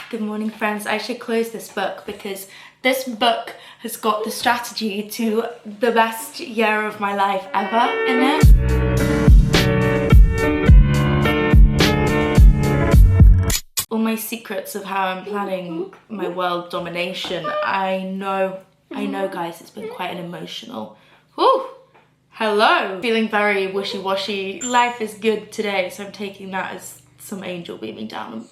Good morning, friends. I should close this book because this book has got the strategy to the best year of my life ever in it. All my secrets of how I'm planning my world domination. I know guys, it's been quite an emotional. Woo! Hello! Feeling very wishy-washy. Life is good today, so I'm taking that as some angel beaming down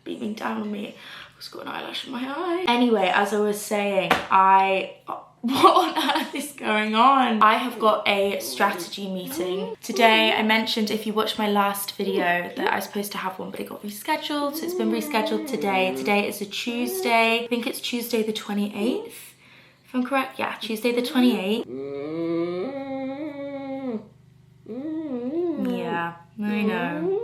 on me. I've got an eyelash in my eye. Anyway, as I was saying, what on earth is going on? I have got a strategy meeting. Today, I mentioned if you watched my last video that I was supposed to have one, but it got rescheduled, so it's been rescheduled today. Today is a Tuesday. I think it's Tuesday the 28th, if I'm correct. Yeah, Tuesday the 28th. Yeah, I know.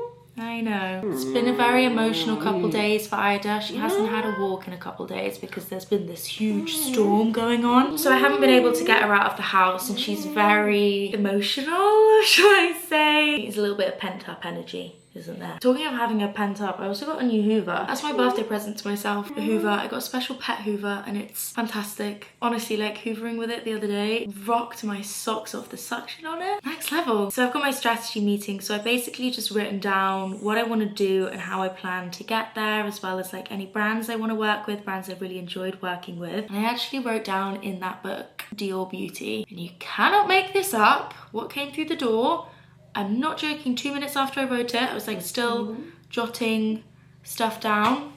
It's been a very emotional couple days for Ida. She hasn't had a walk in a couple days because there's been this huge storm going on. So I haven't been able to get her out of the house and she's very emotional, shall I say. It's a little bit of pent up energy, isn't there? Talking of having a pent up, I also got a new Hoover. That's my birthday present to myself, a Hoover. I got a special pet Hoover and it's fantastic. Honestly, like hoovering with it the other day, rocked my socks off, the suction on it. Next level. So I've got my strategy meeting. So I've basically just written down what I want to do and how I plan to get there, as well as like any brands I want to work with, brands I've really enjoyed working with. And I actually wrote down in that book, Dior Beauty, and you cannot make this up, what came through the door. I'm not joking, 2 minutes after I wrote it, I was like still jotting stuff down.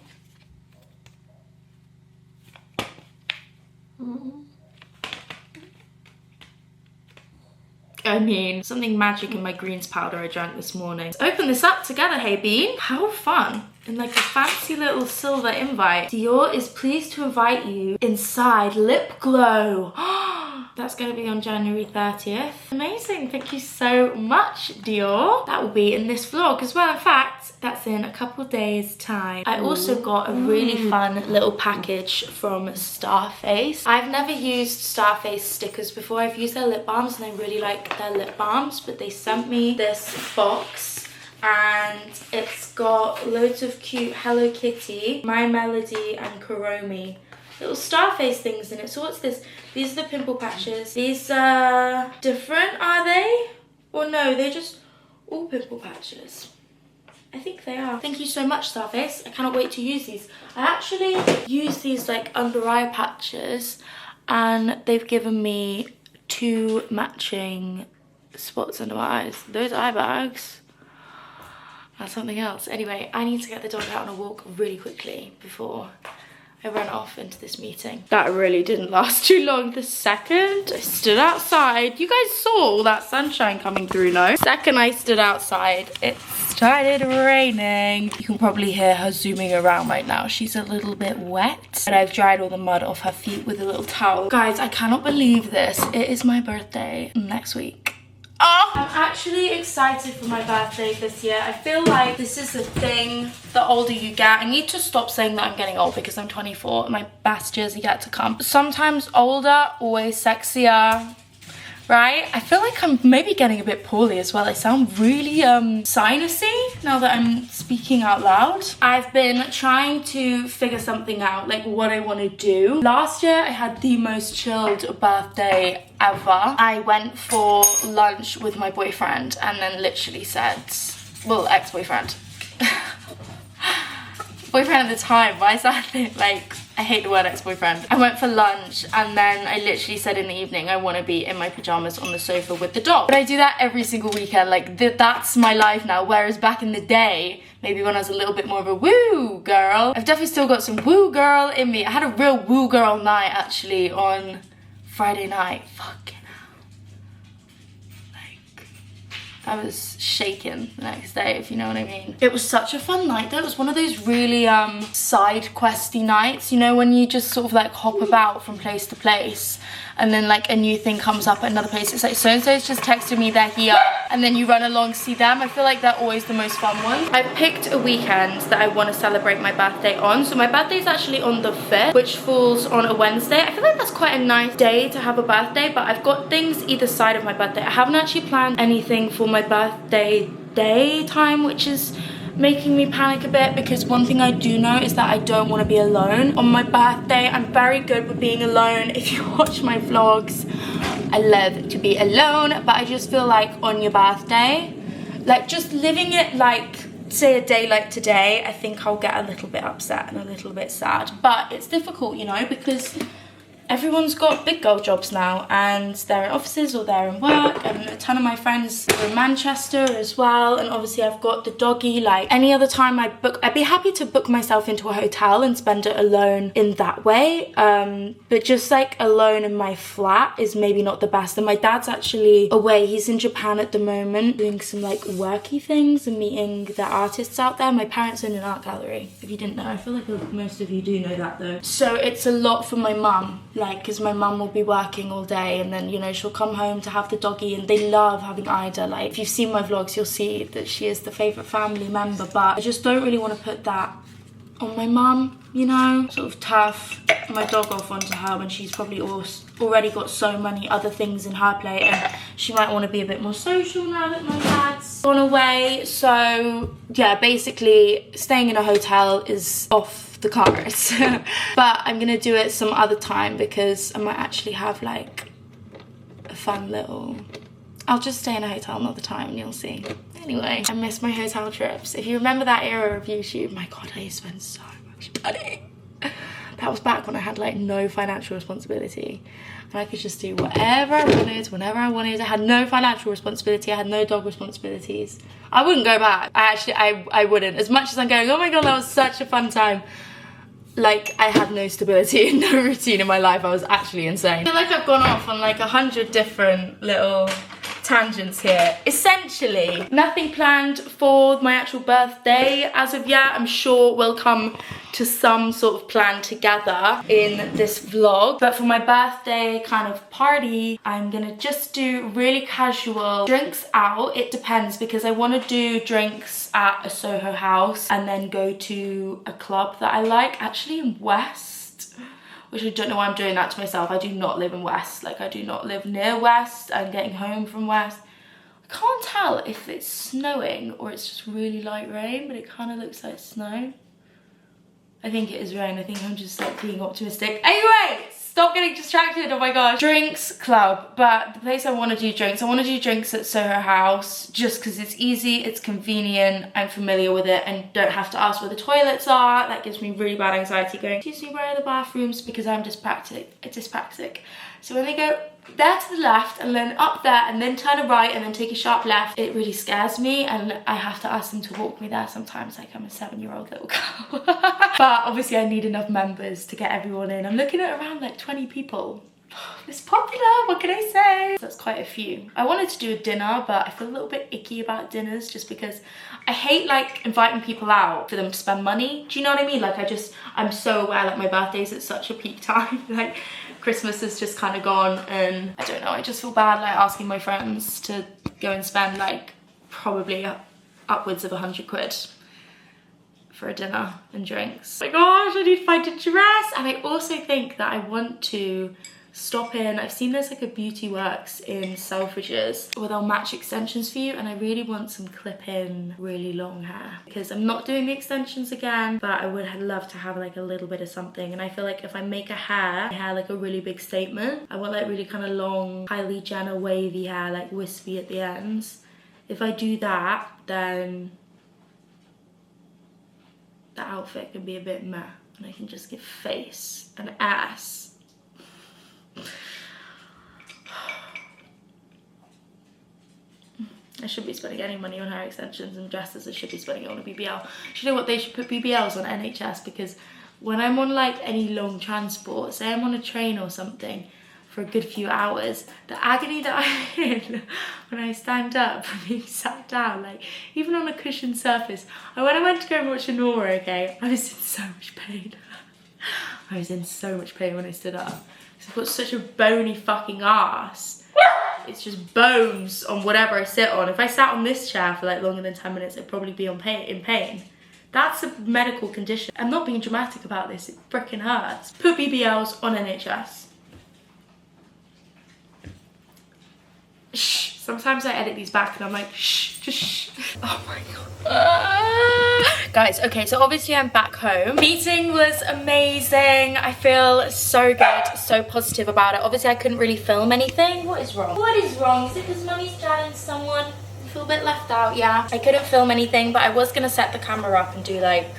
I mean, something magic in my greens powder I drank this morning. Let's open this up together, hey Bean. How fun. In like a fancy little silver invite. Dior is pleased to invite you inside Lip Glow. That's going to be on January 30th. Amazing. Thank you so much, Dior. That will be in this vlog as well. In fact, that's in a couple days' time. I also got a really fun little package from Starface. I've never used Starface stickers before. I've used their lip balms and I really like their lip balms, but they sent me this box and it's got loads of cute Hello Kitty, My Melody and Kuromi little Starface things in it. So what's this? These are the pimple patches. These are different, are they? Or no, they're just all pimple patches. I think they are. Thank you so much, Starface. I cannot wait to use these. I actually use these like under eye patches and they've given me 2 matching spots under my eyes. Those eye bags are something else. Anyway, I need to get the dog out on a walk really quickly before I ran off into this meeting. That really didn't last too long. The second I stood outside, you guys saw all that sunshine coming through, no? Second I stood outside, it started raining. You can probably hear her zooming around right now. She's a little bit wet, but I've dried all the mud off her feet with a little towel. Guys, I cannot believe this. It is my birthday next week. Oh, I'm actually excited for my birthday this year. I feel like this is the thing, the older you get. I need to stop saying that I'm getting old because I'm 24 and my best years are yet to come. Sometimes older, always sexier, right? I feel like I'm maybe getting a bit poorly as well. I sound really sinusy now that I'm speaking out loud. I've been trying to figure something out, like what I want to do. Last year I had the most chilled birthday ever. I went for lunch with my boyfriend and then literally said, well, ex-boyfriend. Boyfriend at the time, why is that thing? Like, I hate the word ex-boyfriend. I went for lunch and then I literally said in the evening, I want to be in my pajamas on the sofa with the dog. But I do that every single weekend, like that's my life now. Whereas back in the day, maybe when I was a little bit more of a woo girl, I've definitely still got some woo girl in me. I had a real woo girl night actually on Friday night. Fucking hell. Like, I was shaken the next day, if you know what I mean. It was such a fun night though. It was one of those really side questy nights, you know, when you just sort of like hop about from place to place and then like a new thing comes up at another place. It's like so-and-so's just texted me, they're here, and then you run along, see them. I feel like they're always the most fun ones. I've picked a weekend that I want to celebrate my birthday on. So my birthday is actually on the 5th, which falls on a Wednesday. I feel like that's quite a nice day to have a birthday, but I've got things either side of my birthday. I haven't actually planned anything for my birthday day time, which is making me panic a bit, because one thing I do know is that I don't want to be alone. On my birthday, I'm very good with being alone. If you watch my vlogs, I love to be alone, but I just feel like on your birthday, like just living it like, say a day like today, I think I'll get a little bit upset and a little bit sad. But it's difficult, you know, because everyone's got big girl jobs now, and they're in offices or they're in work, and a ton of my friends are in Manchester as well, and obviously I've got the doggy. Like any other time I'd be happy to book myself into a hotel and spend it alone in that way, but just like alone in my flat is maybe not the best. And my dad's actually away, he's in Japan at the moment doing some like worky things and meeting the artists out there. My parents own an art gallery, if you didn't know. I feel like most of you do know that though. So it's a lot for my mum, like, because my mum will be working all day, and then, you know, she'll come home to have the doggy, and they love having Ida. Like, if you've seen my vlogs, you'll see that she is the favourite family member, but I just don't really want to put that on my mum, you know, sort of tough my dog off onto her when she's probably already got so many other things in her plate, and she might want to be a bit more social now that my dad's gone away. So yeah, basically staying in a hotel is off the cards. But I'm gonna do it some other time, because I might actually have like a fun little, I'll just stay in a hotel another time and you'll see. Anyway, I miss my hotel trips. If you remember that era of YouTube, my god, I used to spend so much money. That was back when I had like no financial responsibility, and I could just do whatever I wanted, whenever I wanted. I had no financial responsibility, I had no dog responsibilities. I wouldn't go back. I wouldn't. As much as I'm going, oh my god, that was such a fun time, like, I had no stability and no routine in my life. I was actually insane. I feel like I've gone off on like 100 different little tangents here. Essentially, nothing planned for my actual birthday as of yet. I'm sure we'll come to some sort of plan together in this vlog. But for my birthday kind of party, I'm gonna just do really casual drinks out. It depends, because I want to do drinks at a Soho house and then go to a club that I like, actually in West, which I don't know why I'm doing that to myself. I do not live in West. Like, I do not live near West. I'm getting home from West. I can't tell if it's snowing or it's just really light rain, but it kind of looks like snow. I think it is rain. I think I'm just like being optimistic. Anyway, stop getting distracted, oh my gosh. Drinks club, but the place I want to do drinks, I want to do drinks at Soho House, just because it's easy, it's convenient, I'm familiar with it, and don't have to ask where the toilets are. That gives me really bad anxiety going, excuse me, where are the bathrooms? Because I'm dyspraxic. So when they go there to the left and then up there and then turn a right and then take a sharp left, it really scares me, and I have to ask them to walk me there sometimes, like I'm a 7-year-old little girl. But obviously I need enough members to get everyone in. I'm looking at around like 20 people. It's popular, what can I say? That's quite a few. I wanted to do a dinner, but I feel a little bit icky about dinners, just because I hate like inviting people out for them to spend money. Do you know what I mean? Like, I'm so aware like my birthday's at such a peak time. Like, Christmas has just kind of gone, and I don't know, I just feel bad like asking my friends to go and spend like probably upwards of 100 quid for a dinner and drinks. Oh my gosh, I need to find a dress. And I also think that I want to stop in, I've seen there's like a Beauty Works in Selfridges where they'll match extensions for you, and I really want some clip-in really long hair, because I'm not doing the extensions again, but I would love to have like a little bit of something. And I feel like if I make a hair like a really big statement, I want like really kind of long Kylie Jenner wavy hair, like wispy at the ends. If I do that, then the outfit can be a bit meh, and I can just give face and ass. I shouldn't be spending any money on hair extensions and dresses. I should be spending it on a BBL. Do you know what? They should put BBLs on NHS, because when I'm on like any long transport, say I'm on a train or something for a good few hours, the agony that I'm in when I stand up from being sat down, like even on a cushioned surface. And when I went to go and watch Nora, okay, I was in so much pain. I was in so much pain when I stood up. I've got such a bony fucking ass. It's just bones on whatever I sit on. If I sat on this chair for like longer than 10 minutes, I'd probably be in pain. That's a medical condition. I'm not being dramatic about this, it freaking hurts. Put BBLs on NHS. Shh. Sometimes I edit these back and I'm like, shh, just shh. Oh my god. Guys, okay, so obviously I'm back home. Meeting was amazing. I feel so good, so positive about it. Obviously I couldn't really film anything. What is wrong? What is wrong? Is it because mummy's chatting to someone? I feel a bit left out, yeah. I couldn't film anything, but I was gonna set the camera up and do like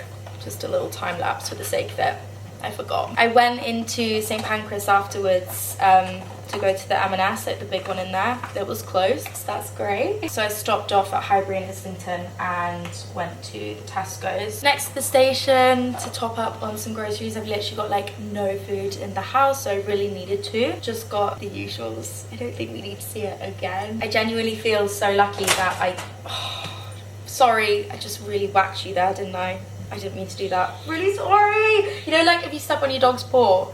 just a little time lapse for the sake of it. I forgot. I went into St. Pancras afterwards to go to the M&S, like the big one in there. It was closed, so that's great. So I stopped off at Highbury and Islington and went to the Tesco's next to the station to top up on some groceries. I've literally got like no food in the house, so I really needed to. Just got the usuals. I don't think we need to see it again. I genuinely feel so lucky that sorry, I just really whacked you there, didn't I? I didn't mean to do that. Really sorry. You know, like if you step on your dog's paw,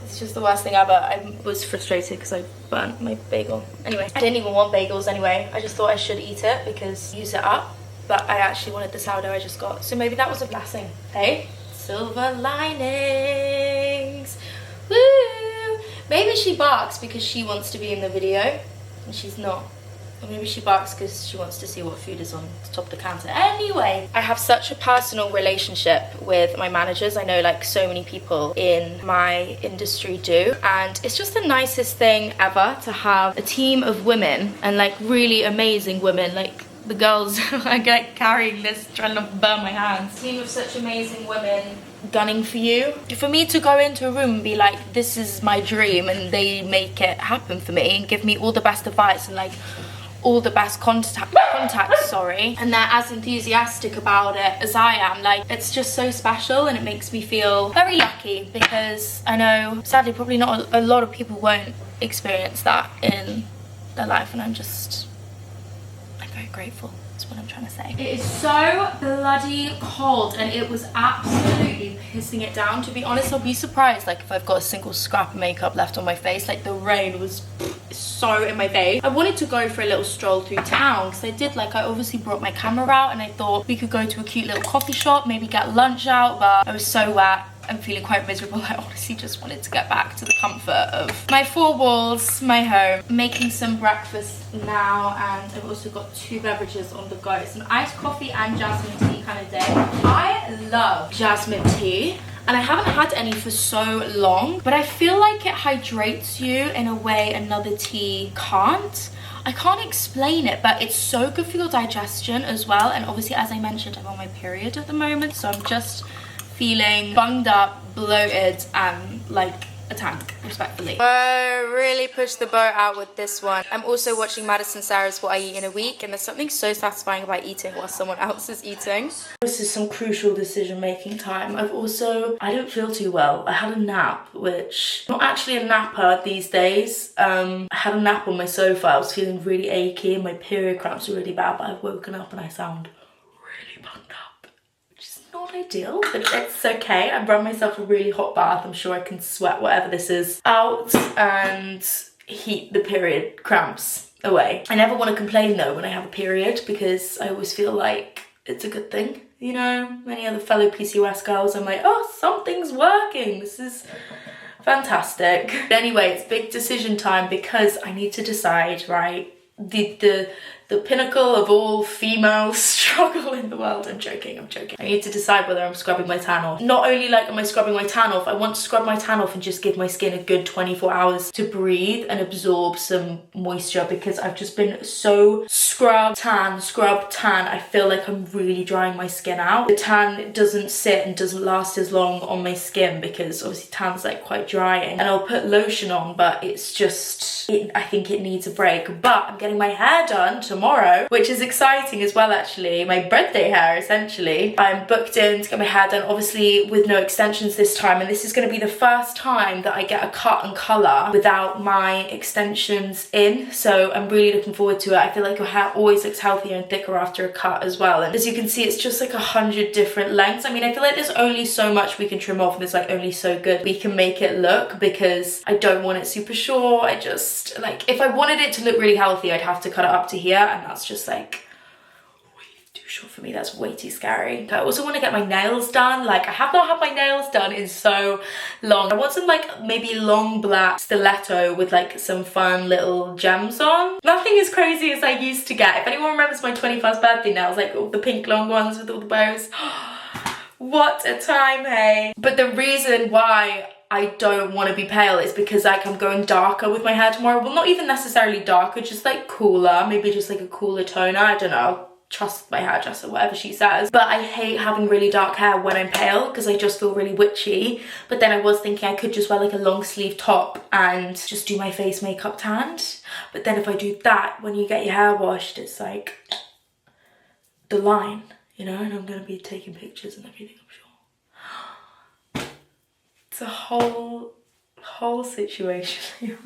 it's just the worst thing ever. I was frustrated because I burnt my bagel. Anyway, I didn't even want bagels anyway. I just thought I should eat it because use it up. But I actually wanted the sourdough I just got. So maybe that was a blessing. Hey, silver linings. Woo! Maybe she barks because she wants to be in the video and she's not. Or maybe she barks because she wants to see what food is on the top of the counter. Anyway, I have such a personal relationship with my managers. I know like so many people in my industry do. And it's just the nicest thing ever to have a team of women and like really amazing women. Like the girls are like carrying this, trying to burn my hands. Team of such amazing women gunning for you. For me to go into a room and be like, this is my dream, and they make it happen for me and give me all the best advice and like all the best contacts, sorry, and they're as enthusiastic about it as I am. Like, it's just so special and it makes me feel very lucky because I know sadly probably not a lot of people won't experience that in their life, and I'm very grateful. That's what I'm trying to say. It is so bloody cold and it was absolutely pissing it down. To be honest, I'll be surprised like if I've got a single scrap of makeup left on my face. Like the rain was so in my face. I wanted to go for a little stroll through town because I obviously brought my camera out and I thought we could go to a cute little coffee shop, maybe get lunch out, but I was so wet. I'm feeling quite miserable. I honestly just wanted to get back to the comfort of my four walls, my home. I'm making some breakfast now and I've also got 2 beverages on the go. It's an iced coffee and jasmine tea kind of day. I love jasmine tea and I haven't had any for so long, but I feel like it hydrates you in a way another tea can't. I can't explain it, but it's so good for your digestion as well. And obviously, as I mentioned, I'm on my period at the moment, so I'm just feeling bunged up, bloated, and like a tank, respectfully. Oh, really pushed the boat out with this one. I'm also watching Madison Sarah's What I Eat in a Week, and there's something so satisfying about eating while someone else is eating. This is some crucial decision-making time. I don't feel too well. I had a nap, which, not actually a napper these days. I had a nap on my sofa. I was feeling really achy and my period cramps were really bad, but I've woken up and I sound really bunged up. Not ideal, but it's okay. I've run myself a really hot bath. I'm sure I can sweat whatever this is out and heat the period cramps away. I never want to complain though when I have a period because I always feel like it's a good thing. You know, many other fellow PCOS girls, I'm like, oh, something's working. This is fantastic. But anyway, it's big decision time because I need to decide, right? The pinnacle of all female struggle in the world. I'm joking. I need to decide whether I'm scrubbing my tan off. Not only like am I scrubbing my tan off, I want to scrub my tan off and just give my skin a good 24 hours to breathe and absorb some moisture because I've just been so scrub, tan. I feel like I'm really drying my skin out. The tan doesn't sit and doesn't last as long on my skin because obviously tan's like quite drying. And I'll put lotion on, but it's just, I think it needs a break. But I'm getting my hair done tomorrow, which is exciting as well actually. My birthday hair essentially. I'm booked in to get my hair done, obviously with no extensions this time, and this is going to be the first time that I get a cut and colour without my extensions in, so I'm really looking forward to it. I feel like your hair always looks healthier and thicker after a cut as well, and as you can see it's just like 100 different lengths. I mean, I feel like there's only so much we can trim off and there's like only so good we can make it look because I don't want it super short. I just like, if I wanted it to look really healthy I'd have to cut it up to here, and that's just like way too short for me. That's way too scary. I also want to get my nails done. Like, I have not had my nails done in so long. I want some like maybe long black stiletto with like some fun little gems on. Nothing as crazy as I used to get. If anyone remembers my 21st birthday nails, like all the pink long ones with all the bows. What a time, hey. But the reason why I don't want to be pale is because like I'm going darker with my hair tomorrow. Well, not even necessarily darker, just like cooler, maybe just like a cooler toner. I don't know, trust my hairdresser, whatever she says. But I hate having really dark hair when I'm pale because I just feel really witchy. But then I was thinking I could just wear like a long sleeve top and just do my face makeup tanned. But then if I do that, when you get your hair washed, it's like the line, you know, and I'm gonna be taking pictures and everything, I'm sure. It's a whole situation.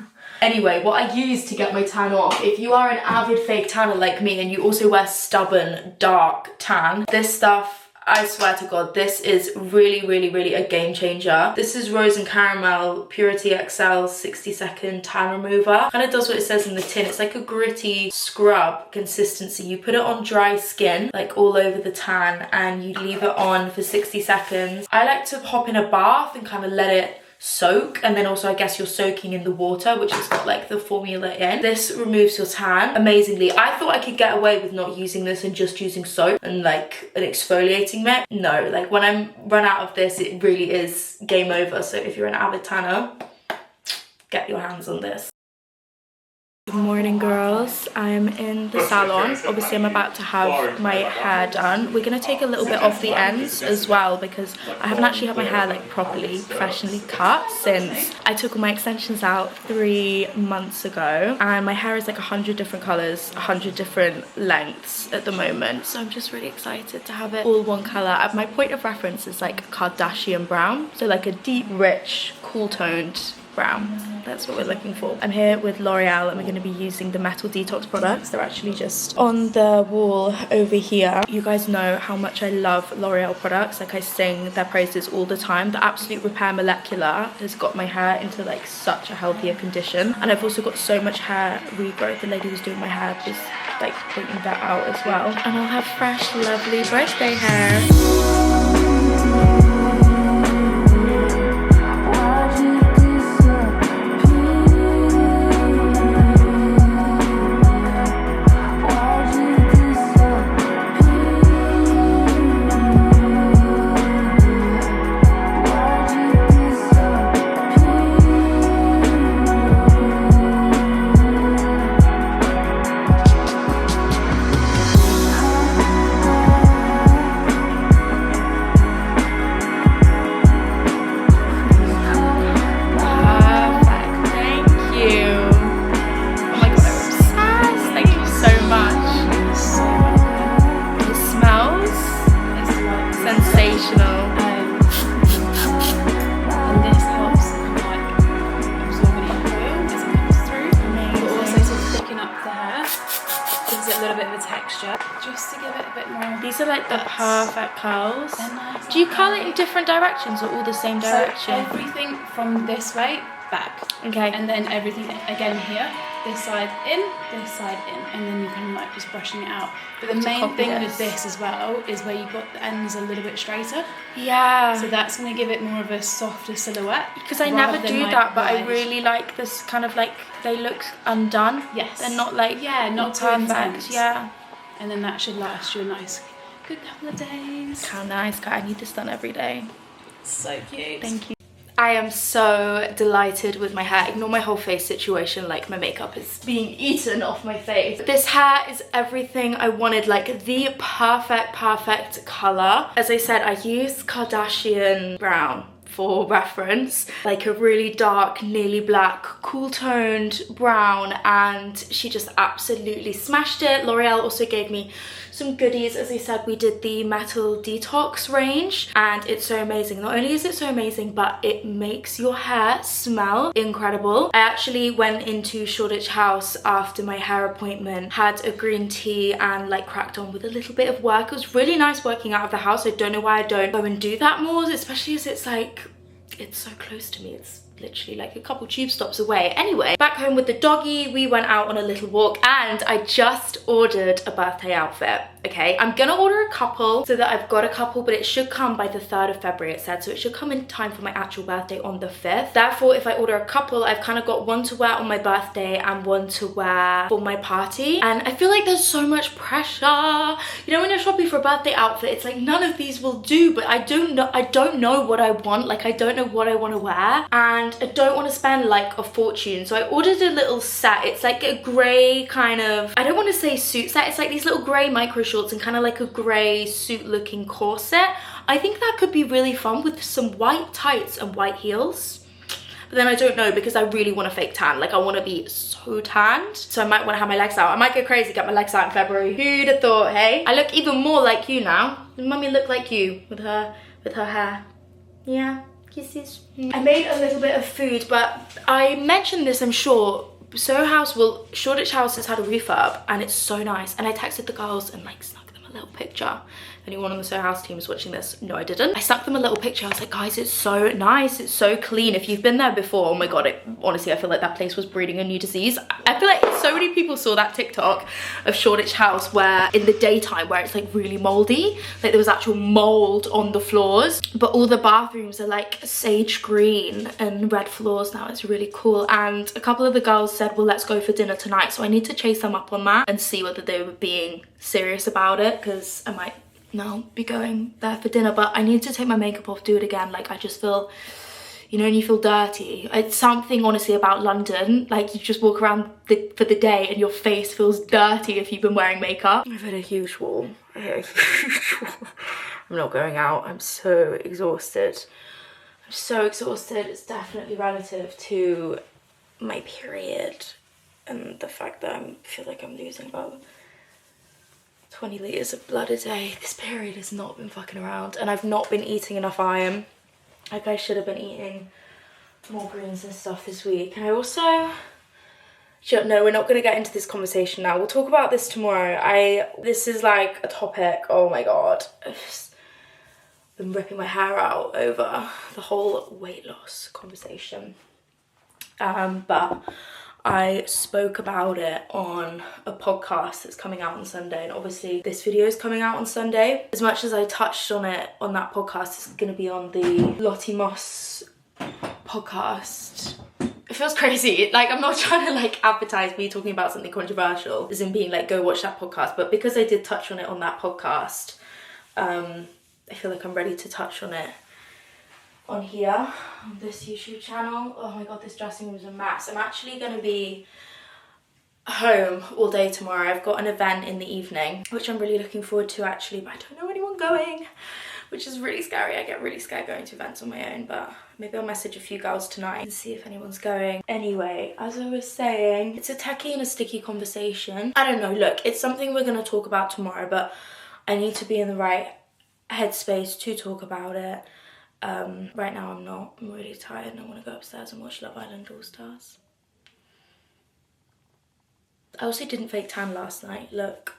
Anyway, what I use to get my tan off, if you are an avid fake tanner like me and you also wear stubborn dark tan, this stuff, I swear to God, this is really a game changer. This is Rose and Caramel Purity XL 60-second tan remover. Kind of does what it says in the tin. It's like a gritty scrub consistency. You put it on dry skin, like all over the tan, and you leave it on for 60 seconds. I like to hop in a bath and kind of let it soak, and then also I guess you're soaking in the water, which has got like the formula in. This removes your tan amazingly. I thought I could get away with not using this and just using soap and like an exfoliating mitt. No, like when I'm run out of this, it really is game over. So if you're an avid tanner, get your hands on this. Good morning, girls. I'm in the salon. Obviously I'm about to have my hair done. We're gonna take a little bit off the ends as well because I haven't actually had my hair like properly professionally cut since I took all my extensions out 3 months ago, and my hair is like 100 different colors, 100 different lengths at the moment, so I'm just really excited to have it all one color. My point of reference is like Kardashian brown, so like a deep, rich, cool toned brown. That's what we're looking for. I'm here with L'Oreal and we're going to be using the Metal Detox products. They're actually just on the wall over here. You guys know how much I love L'Oreal products. Like, I sing their praises all the time. The Absolute Repair Molecular has got my hair into like such a healthier condition, and I've also got so much hair regrowth. The lady who's doing my hair is like pointing that out as well, and I'll have fresh lovely birthday hair. These are like the perfect curls. Nice. Do you curl it in different directions or all the same direction? So everything from this way back. Okay. And then everything again here. This side in, and then you kind of like just brushing it out. But the main thing with this as well is where you've got the ends a little bit straighter. Yeah. So that's going to give it more of a softer silhouette. Because I never do that, but I really like this kind of like, they look undone. Yes. They're not like, yeah, not perfect. Yeah. And then that should last you a nice good couple of days. How nice, guy. I need this done every day. So cute. Thank you. I am so delighted with my hair. Ignore my whole face situation, like my makeup is being eaten off my face. This hair is everything I wanted, like the perfect color. As I said, I used Kardashian brown for reference, like a really dark, nearly black, cool toned brown, and she just absolutely smashed it. L'Oreal also gave me some goodies. As I said, we did the Metal Detox range, and it's so amazing. Not only is it so amazing, but it makes your hair smell incredible. I actually went into Shoreditch House after my hair appointment, had a green tea, and like cracked on with a little bit of work. It was really nice working out of the house. I don't know why I don't go and do that more, especially as it's like, it's so close to me. It's literally like a couple tube stops away. Anyway, back home with the doggy, we went out on a little walk and I just ordered a birthday outfit. Okay, I'm gonna order a couple so that I've got a couple, but it should come by the 3rd of February, it said, so it should come in time for my actual birthday on the 5th. Therefore, if I order a couple, I've kind of got one to wear on my birthday and one to wear for my party. And I feel like there's so much pressure. You know, when you're shopping for a birthday outfit, it's like none of these will do, but I don't know what I want. Like, I don't know what I want to wear, and I don't want to spend like a fortune. So I ordered a little set. It's like a grey kind of, I don't want to say suit set, it's like these little grey micro shorts and kind of like a grey suit looking corset. I think that could be really fun with some white tights and white heels. But then I don't know, because I really want a fake tan. Like, I want to be so tanned. So I might want to have my legs out. I might go crazy, get my legs out in February. Who'd have thought, hey? I look even more like you now. Mummy looked like you with her hair. Yeah, kisses. I made a little bit of food, but I mentioned this, I'm sure. Shoreditch House has had a refurb and it's so nice. And I texted the girls and like snuck them a little picture. If anyone on the Soho House team is watching this, no I didn't. I snuck them a little picture. I was like, guys, it's so nice, it's so clean. If you've been there before, oh my god, honestly, I feel like that place was breeding a new disease. I feel like so many people saw that TikTok of Shoreditch House where in the daytime where it's like really moldy, like there was actual mold on the floors, but all the bathrooms are like sage green and red floors now. It's really cool. And a couple of the girls said, well, let's go for dinner tonight, so I need to chase them up on that and see whether they were being serious about it, because I might now be going there for dinner. But I need to take my makeup off, do it again. Like, I just feel, you know, and you feel dirty. It's something honestly about London, like you just walk around for the day and your face feels dirty if you've been wearing makeup. I've had a huge wall. I'm not going out. I'm so exhausted. I'm so exhausted. It's definitely relative to my period and the fact that I feel like I'm losing about 20 litres of blood a day. This period has not been fucking around, and I've not been eating enough iron. Like, I should have been eating more greens and stuff this week. And I also, no, we're not going to get into this conversation now. We'll talk about this tomorrow. This is like a topic, oh my god. I've just been ripping my hair out over the whole weight loss conversation. But I spoke about it on a podcast that's coming out on Sunday, and obviously this video is coming out on Sunday. As much as I touched on it on that podcast, it's going to be on the Lottie Moss podcast. It feels crazy. Like, I'm not trying to like advertise me talking about something controversial, as in being like, go watch that podcast. But because I did touch on it on that podcast, I feel like I'm ready to touch on it on here, on this YouTube channel. Oh my god, this dressing room is a mess. I'm actually going to be home all day tomorrow. I've got an event in the evening, which I'm really looking forward to actually, but I don't know anyone going, which is really scary. I get really scared going to events on my own, but maybe I'll message a few girls tonight and see if anyone's going. Anyway, as I was saying, it's a techie and a sticky conversation. I don't know, look, it's something we're going to talk about tomorrow, but I need to be in the right headspace to talk about it. Right now I'm not. I'm really tired and I want to go upstairs and watch Love Island All Stars. I also didn't fake tan last night. Look,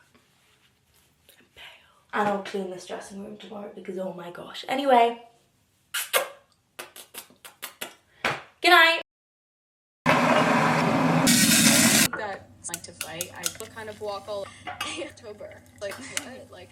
I'm pale. And I'll clean this dressing room tomorrow because oh my gosh. Anyway, good night. Like to fight. I kind of walk all October. Like what? Like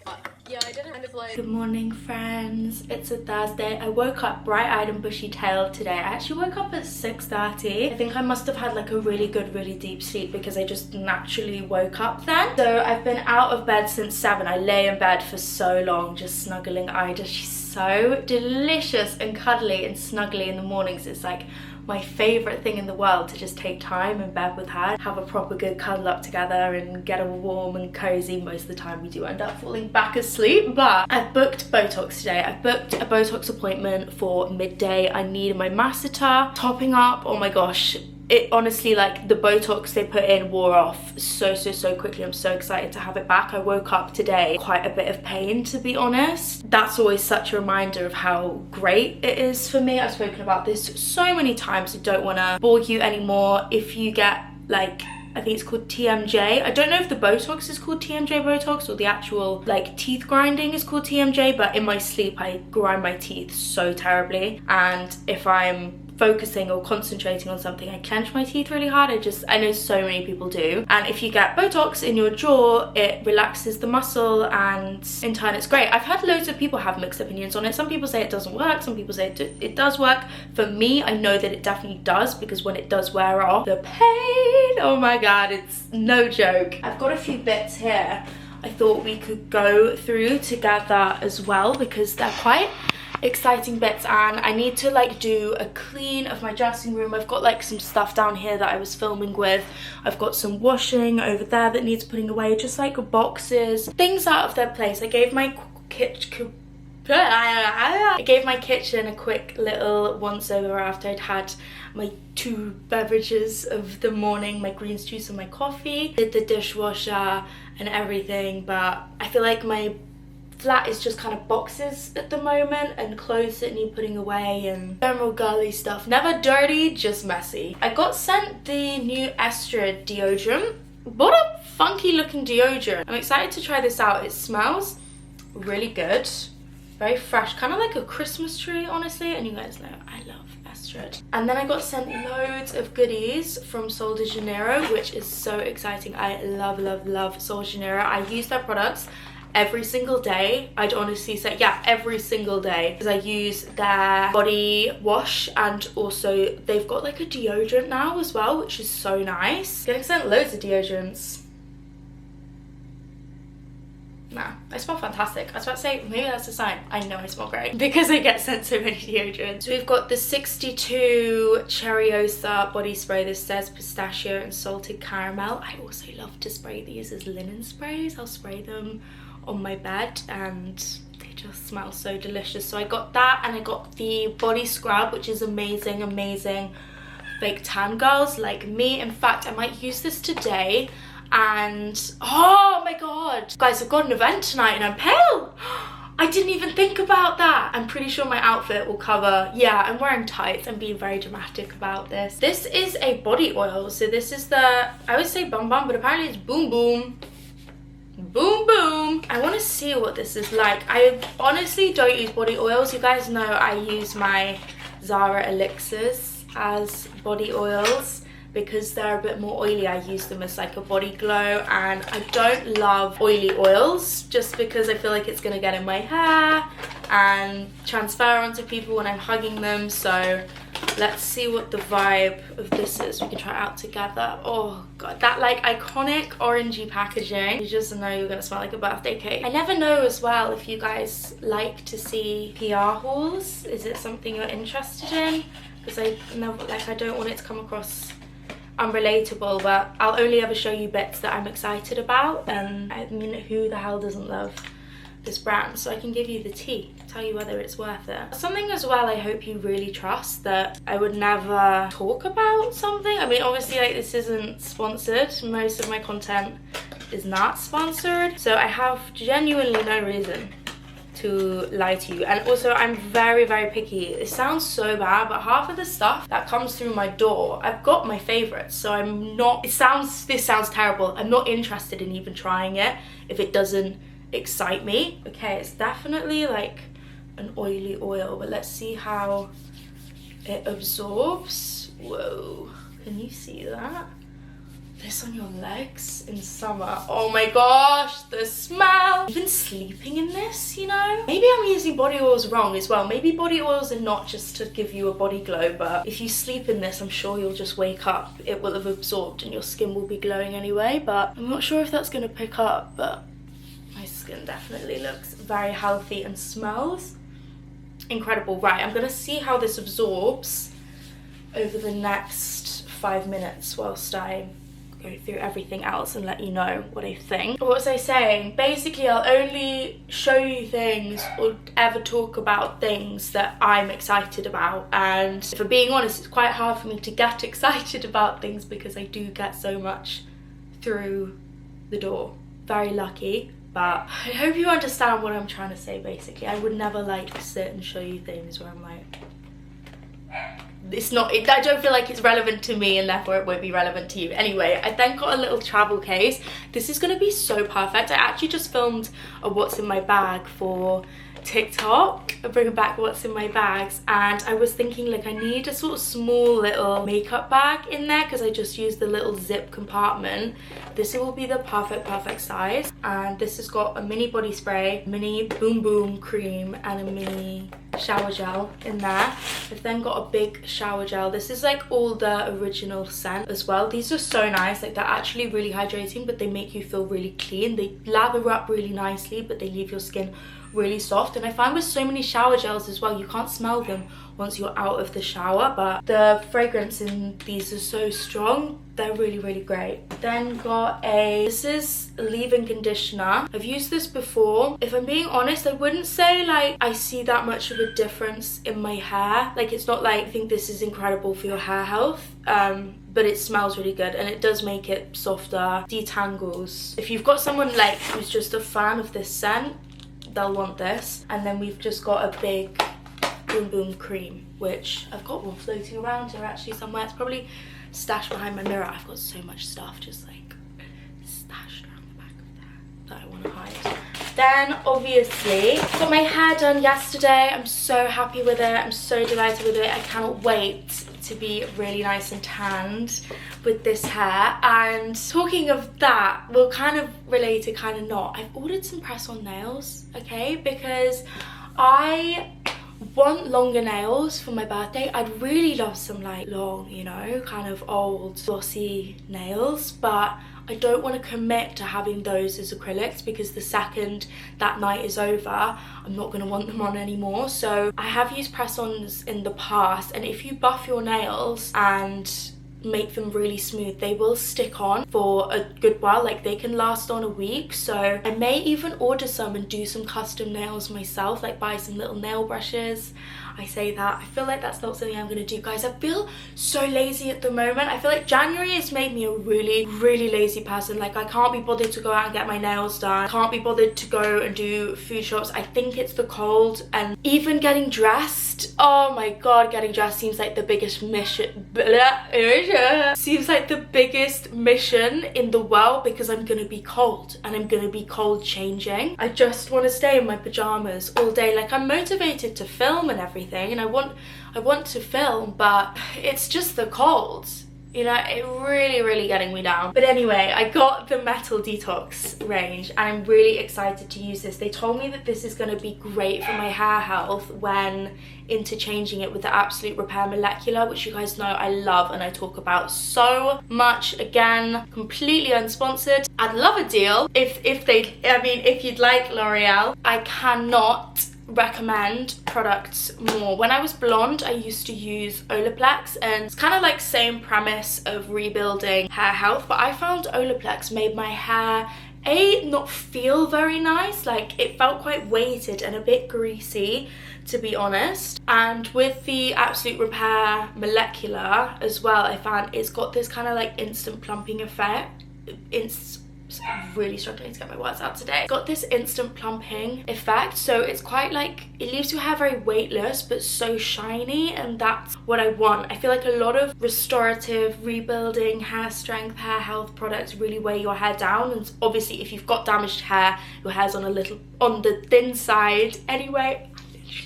yeah, I didn't kind of like. Good morning, friends. It's a Thursday. I woke up bright-eyed and bushy-tailed today. I actually woke up at 6:30. I think I must have had like a really good, really deep sleep because I just naturally woke up then. So I've been out of bed since 7. I lay in bed for so long just snuggling Ida. She's so delicious and cuddly and snuggly in the mornings. It's like my favorite thing in the world to just take time in bed with her, have a proper good cuddle up together and get all warm and cozy. Most of the time we do end up falling back asleep, but I've booked Botox today. I've booked a Botox appointment for midday. I need my masseter topping up. Oh my gosh, it honestly, like, the Botox they put in wore off so quickly. I'm so excited to have it back. I woke up today quite a bit of pain, to be honest. That's always such a reminder of how great it is for me. I've spoken about this so many times. I don't want to bore you anymore. If you get like, I think it's called TMJ. I don't know if the Botox is called TMJ Botox or the actual like teeth grinding is called TMJ, but in my sleep I grind my teeth so terribly, and if I'm focusing or concentrating on something, I clench my teeth really hard. I know so many people do. And if you get Botox in your jaw, it relaxes the muscle and in turn it's great. I've had loads of people have mixed opinions on it. Some people say it doesn't work, some people say it does work. For me, I know that it definitely does, because when it does wear off, the pain, oh my god, it's no joke. I've got a few bits here I thought we could go through together as well, because they're quite exciting bits, and I need to like do a clean of my dressing room. I've got like some stuff down here that I was filming with. I've got some washing over there that needs putting away, just like boxes, things out of their place. I gave my kitchen a quick little once over after I'd had my 2 beverages of the morning, my greens juice and my coffee. Did the dishwasher and everything, but I feel like my flat is just kind of boxes at the moment and clothes that need putting away and general girly stuff. Never dirty, just messy. I got sent the new Estra deodorant. What a funky looking deodorant. I'm excited to try this out. It smells really good, very fresh, kind of like a Christmas tree, honestly, and you guys know I love Estra. And then I got sent loads of goodies from Sol de Janeiro, which is so exciting. I love Sol de Janeiro. I use their products every single day. I'd honestly say, yeah, every single day, because I use their body wash, and also they've got like a deodorant now as well, which is so nice. Getting sent loads of deodorants. Nah, I smell fantastic. I was about to say, maybe that's a sign. I know I smell great because I get sent so many deodorants. So we've got the 62 Cherryosa body spray. This says pistachio and salted caramel. I also love to spray these as linen sprays. I'll spray them on my bed and they just smell so delicious. So I got that, and I got the body scrub, which is amazing fake tan girls like me. In fact, I might use this today. And oh my god, guys, I've got an event tonight and I'm pale. I didn't even think about that. I'm pretty sure my outfit will cover. Yeah, I'm wearing tights. I'm being very dramatic about this. This is a body oil. So this is the, I would say bum bum, but apparently it's boom boom. Boom boom. I want to see what this is like. I honestly don't use body oils. You guys know I use my Zara elixirs as body oils because they're a bit more oily. I use them as like a body glow, and I don't love oily oils just because I feel like it's gonna get in my hair and transfer onto people when I'm hugging them. So let's see what the vibe of this is. We can try it out together. Oh god, that like iconic orangey packaging. You just know you're gonna smell like a birthday cake. I never know as well if you guys like to see PR hauls. Is it something you're interested in? Because I never, like, I don't want it to come across unrelatable, but I'll only ever show you bits that I'm excited about. And I mean, who the hell doesn't love this brand? So I can give you the tea, tell you whether it's worth it. Something as well I hope you really trust, that I would never talk about something. I mean, obviously, like, this isn't sponsored. Most of my content is not sponsored, so I have genuinely no reason to lie to you. And also, I'm very picky. It sounds so bad, but half of the stuff that comes through my door, I've got my favorites, so I'm not, this sounds terrible, I'm not interested in even trying it if it doesn't excite me. Okay, it's definitely like an oily oil, but let's see how it absorbs. Whoa, can you see that? This on your legs in summer. Oh my gosh, the smell. I've been sleeping in this, you know? Maybe I'm using body oils wrong as well. Maybe body oils are not just to give you a body glow, but if you sleep in this, I'm sure you'll just wake up. It will have absorbed and your skin will be glowing anyway, but I'm not sure if that's gonna pick up, but my skin definitely looks very healthy and smells incredible. Right, I'm gonna see how this absorbs over the next 5 minutes whilst I go through everything else and let you know what I think. What was I saying? Basically, I'll only show you things or ever talk about things that I'm excited about, and if I'm being honest, it's quite hard for me to get excited about things because I do get so much through the door. Very lucky, but I hope you understand what I'm trying to say. Basically, I would never like sit and show you things where I'm like, I don't feel like it's relevant to me, and therefore it won't be relevant to you. Anyway, I then got a little travel case. This is gonna be so perfect. I actually just filmed a what's in my bag for TikTok, bring back what's in my bags, and I was thinking like I need a sort of small little makeup bag in there because I just used the little zip compartment. This will be the perfect size, and this has got a mini body spray, mini boom boom cream, and a mini shower gel in there. I've then got a big shower gel. This is like all the original scent as well. These are so nice, like they're actually really hydrating, but they make you feel really clean. They lather up really nicely, but they leave your skin really soft. And I find with so many shower gels as well, you can't smell them once you're out of the shower, but the fragrance in these is so strong. They're really great. Then got this is a leave-in conditioner. I've used this before. If I'm being honest, I wouldn't say like I see that much of a difference in my hair. Like it's not like I think this is incredible for your hair health, but it smells really good and it does make it softer, detangles. If you've got someone like who's just a fan of this scent, they'll want this. And then we've just got a big boom boom cream, which I've got one floating around here actually somewhere. It's probably stashed behind my mirror. I've got so much stuff just like stashed around the back of there that I want to hide. Then obviously got my hair done yesterday. I'm so happy with it. I'm so delighted with it. I cannot wait to be really nice and tanned with this hair. And talking of that, well, kind of related, kind of not, I've ordered some press-on nails, okay, because I want longer nails for my birthday. I'd really love some like long, you know, kind of old glossy nails, but I don't want to commit to having those as acrylics because the second that night is over, I'm not going to want them on anymore. So I have used press-ons in the past, and if you buff your nails and make them really smooth, they will stick on for a good while. Like they can last on a week. So I may even order some and do some custom nails myself, like buy some little nail brushes. I say that, I feel like that's not something I'm gonna do. Guys, I feel so lazy at the moment. I feel like January has made me a really lazy person. Like I can't be bothered to go out and get my nails done. I can't be bothered to go and do food shops. I think it's the cold, and even getting dressed. Oh my god, getting dressed seems like the biggest mission. Seems like the biggest mission in the world because I'm gonna be cold and I'm gonna be cold changing. I just want to stay in my pajamas all day. Like I'm motivated to film and everything, and I want to film, but it's just the cold, you know, it really getting me down. But anyway, I got the Metal Detox range and I'm really excited to use this. They told me that this is going to be great for my hair health when interchanging it with the Absolute Repair Molecular, which you guys know I love and I talk about so much. Again, completely unsponsored. I'd love a deal if you'd like L'Oreal. I cannot recommend products more. When I was blonde, I used to use Olaplex, and it's kind of like same premise of rebuilding hair health, but I found Olaplex made my hair not feel very nice. Like it felt quite weighted and a bit greasy, to be honest. And with the Absolute Repair Molecular as well, I found it's got this kind of like instant plumping effect. I'm really struggling to get my words out today. It's got this instant plumping effect, so it's quite like, it leaves your hair very weightless but so shiny, and that's what I want. I feel like a lot of restorative, rebuilding, hair strength, hair health products really weigh your hair down, and obviously if you've got damaged hair, your hair's on the thin side anyway.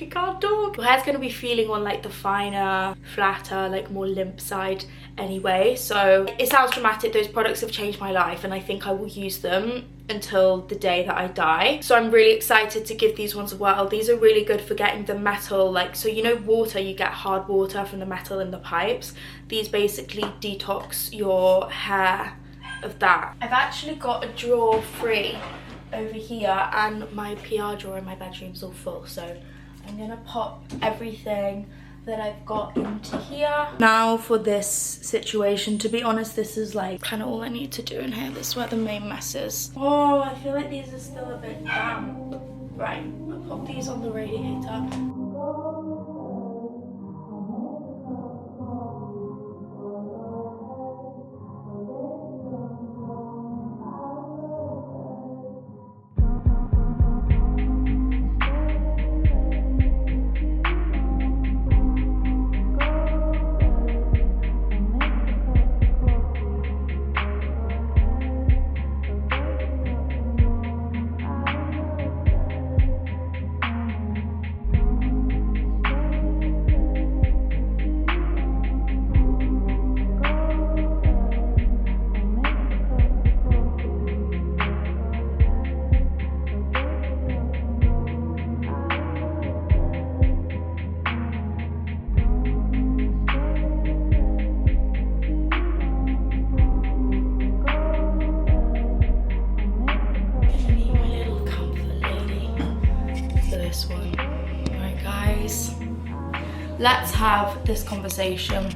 I can't talk. Your hair's going to be feeling on like the finer, flatter, like more limp side anyway. So it sounds dramatic. Those products have changed my life and I think I will use them until the day that I die. So I'm really excited to give these ones a whirl. These are really good for getting the metal, like, so you know water, you get hard water from the metal in the pipes. These basically detox your hair of that. I've actually got a drawer free over here and my PR drawer in my bedroom's all full, so I'm gonna pop everything that I've got into here. Now for this situation, to be honest, this is like kind of all I need to do in here. This is where the main mess is. Oh, I feel like these are still a bit damp. Right, I'll pop these on the radiator. this one. Alright guys, let's have this conversation.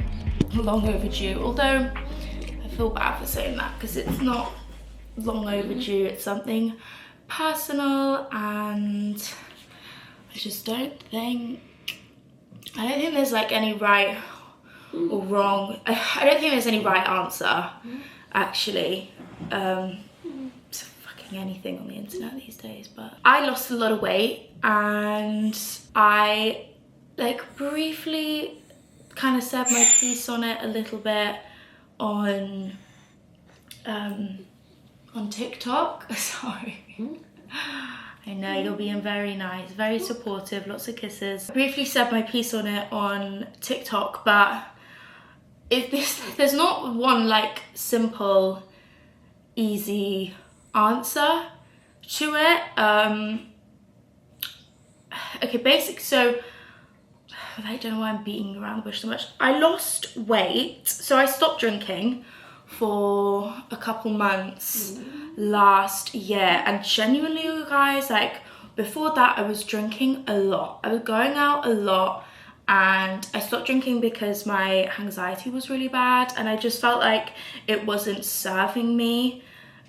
Long overdue, although I feel bad for saying that because it's not long overdue, it's something personal, and I just don't think there's like any right or wrong. I don't think there's any right answer, actually. It's fucking anything on the internet these days. But I lost a lot of weight, and I like briefly kind of said my piece on it a little bit on TikTok. Sorry. I know, you're being very nice, very supportive, lots of kisses. I briefly said my piece on it on TikTok, but there's not one like simple, easy answer to it. Okay, so I don't know why I'm beating around the bush so much. I lost weight, so I stopped drinking for a couple months last year, and genuinely, you guys, like before that I was drinking a lot. I was going out a lot, and I stopped drinking because my anxiety was really bad, and I just felt like it wasn't serving me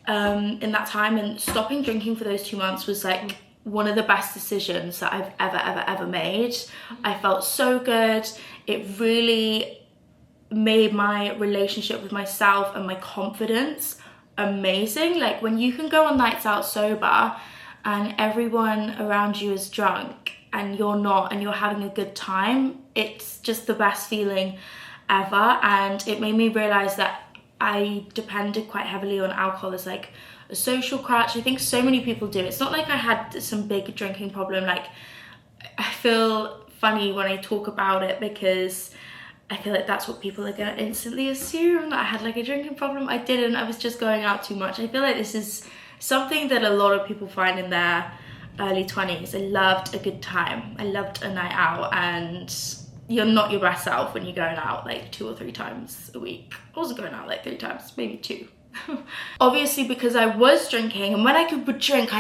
in that time, and stopping drinking for those 2 months was like one of the best decisions that I've ever made. I felt so good. It really made my relationship with myself and my confidence amazing. Like when you can go on nights out sober and everyone around you is drunk and you're not, and you're having a good time, it's just the best feeling ever. And it made me realize that I depended quite heavily on alcohol as like a social crutch. I think so many people do. It's not like I had some big drinking problem. Like, I feel funny when I talk about it because I feel like that's what people are gonna instantly assume, that I had like a drinking problem. I didn't. I was just going out too much. I feel like this is something that a lot of people find in their early 20s. I loved a good time. I loved a night out, and you're not your best self when you're going out like 2 or 3 times a week. I wasn't going out like 3 times, maybe 2. Obviously, because I was drinking, and when I would drink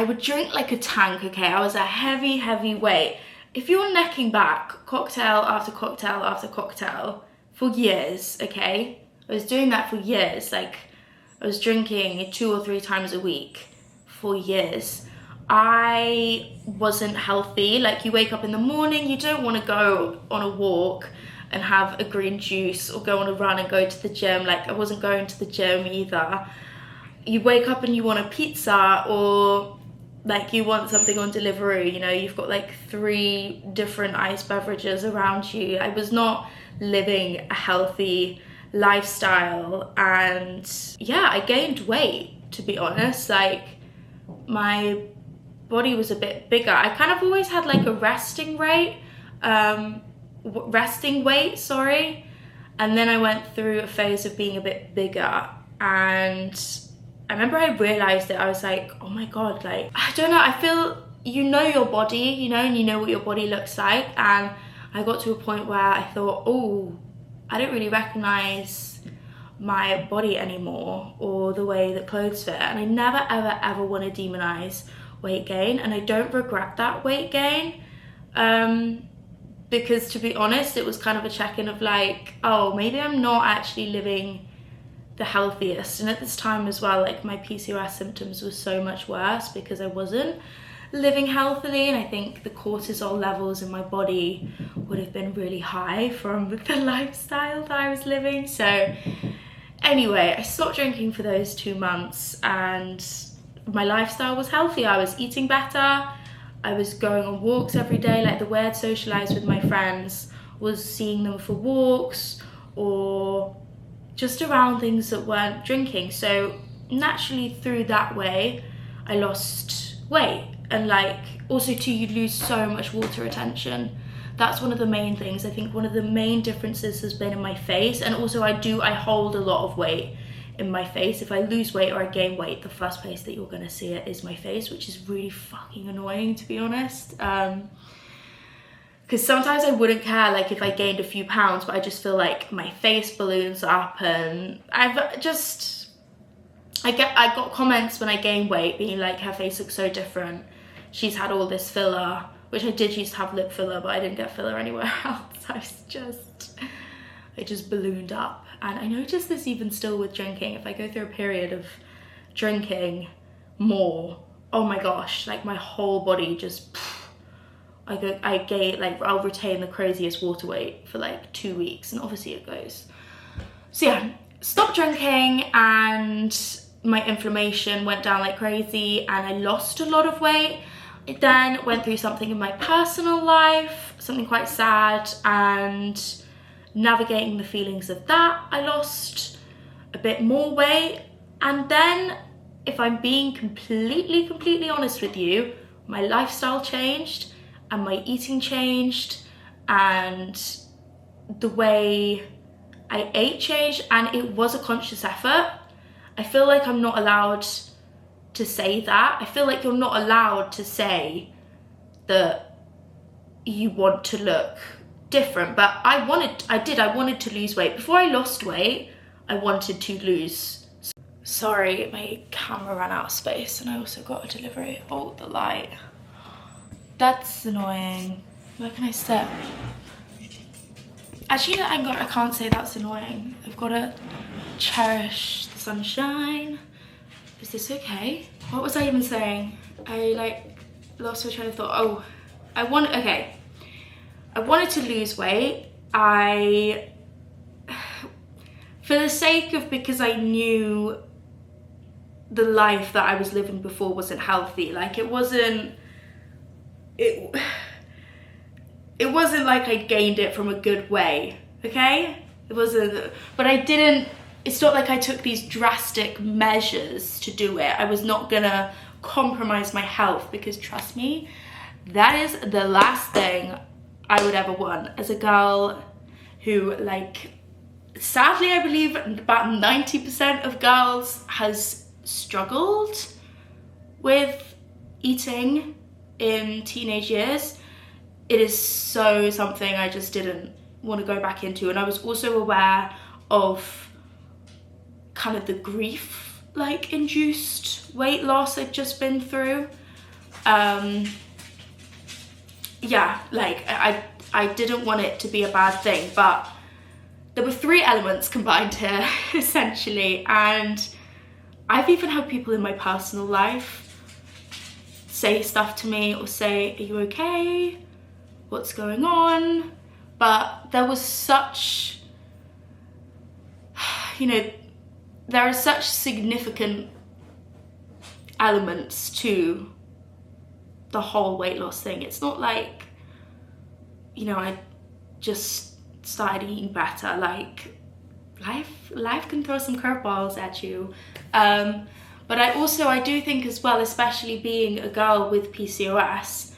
like a tank, okay? I was a heavy weight. If you're necking back cocktail after cocktail after cocktail for years, okay? I was doing that for years. Like, I was drinking 2 or 3 times a week for years. I wasn't healthy. Like, you wake up in the morning, you don't want to go on a walk and have a green juice or go on a run and go to the gym. Like, I wasn't going to the gym either. You wake up and you want a pizza, or like you want something on delivery, you know, you've got like 3 different iced beverages around you. I was not living a healthy lifestyle, and yeah, I gained weight, to be honest. Like, my body was a bit bigger. I kind of always had like a resting weight, sorry, and then I went through a phase of being a bit bigger, and I remember I realized it. I was like, oh my god, like, I don't know, I feel, you know your body, you know, and you know what your body looks like, and I got to a point where I thought, oh, I don't really recognize my body anymore or the way that clothes fit. And I never ever want to demonize weight gain, and I don't regret that weight gain, because to be honest, it was kind of a check-in of like, oh, maybe I'm not actually living the healthiest. And at this time as well, like, my PCOS symptoms were so much worse because I wasn't living healthily, and I think the cortisol levels in my body would have been really high from the lifestyle that I was living. So anyway, I stopped drinking for those 2 months, and my lifestyle was healthy. I was eating better, I was going on walks every day. Like, the way I'd socialize with my friends was seeing them for walks or just around things that weren't drinking. So naturally, through that way, I lost weight. And like, also too, you lose so much water retention. That's one of the main things. I think one of the main differences has been in my face, and also I hold a lot of weight in my face. If I lose weight or I gain weight, the first place that you're gonna see it is my face, which is really fucking annoying, to be honest. Because sometimes I wouldn't care, like, if I gained a few pounds, but I just feel like my face balloons up, and I got comments when I gained weight being like, her face looks so different, she's had all this filler, which I did used to have lip filler, but I didn't get filler anywhere else. It just ballooned up. And I noticed this even still with drinking. If I go through a period of drinking more, oh my gosh, like my whole body just, I'll retain the craziest water weight for like 2 weeks, and obviously it goes. So yeah, stopped drinking and my inflammation went down like crazy and I lost a lot of weight. I then went through something in my personal life, something quite sad, and navigating the feelings of that, I lost a bit more weight. And then, if I'm being completely honest with you, my lifestyle changed and my eating changed and the way I ate changed, and it was a conscious effort. I feel like I'm not allowed to say that. I feel like you're not allowed to say that you want to look different, but I wanted to lose weight. Before I lost weight, I wanted to lose. Sorry, my camera ran out of space and I also got a delivery. Oh, the light. That's annoying. Where can I sit? Actually, I can't say that's annoying. I've got to cherish the sunshine. Is this okay? What was I even saying? I lost my train of thought. Oh, I wanted to lose weight. For the sake of, because I knew the life that I was living before wasn't healthy. Like it wasn't like I gained it from a good way, okay? It wasn't, but I didn't, it's not like I took these drastic measures to do it. I was not gonna compromise my health, because trust me, that is the last thing I would ever want as a girl who, like, sadly I believe about 90% of girls has struggled with eating in teenage years. It is so something I just didn't want to go back into. And I was also aware of kind of the grief like induced weight loss I'd just been through. Yeah, like I didn't want it to be a bad thing, but there were 3 elements combined here essentially. And I've even had people in my personal life say stuff to me or say, are you okay? What's going on? But there was such, you know, there are such significant elements to the whole weight loss thing. It's not like, you know, I just started eating better. Like life can throw some curveballs at you. But I do think as well, especially being a girl with PCOS,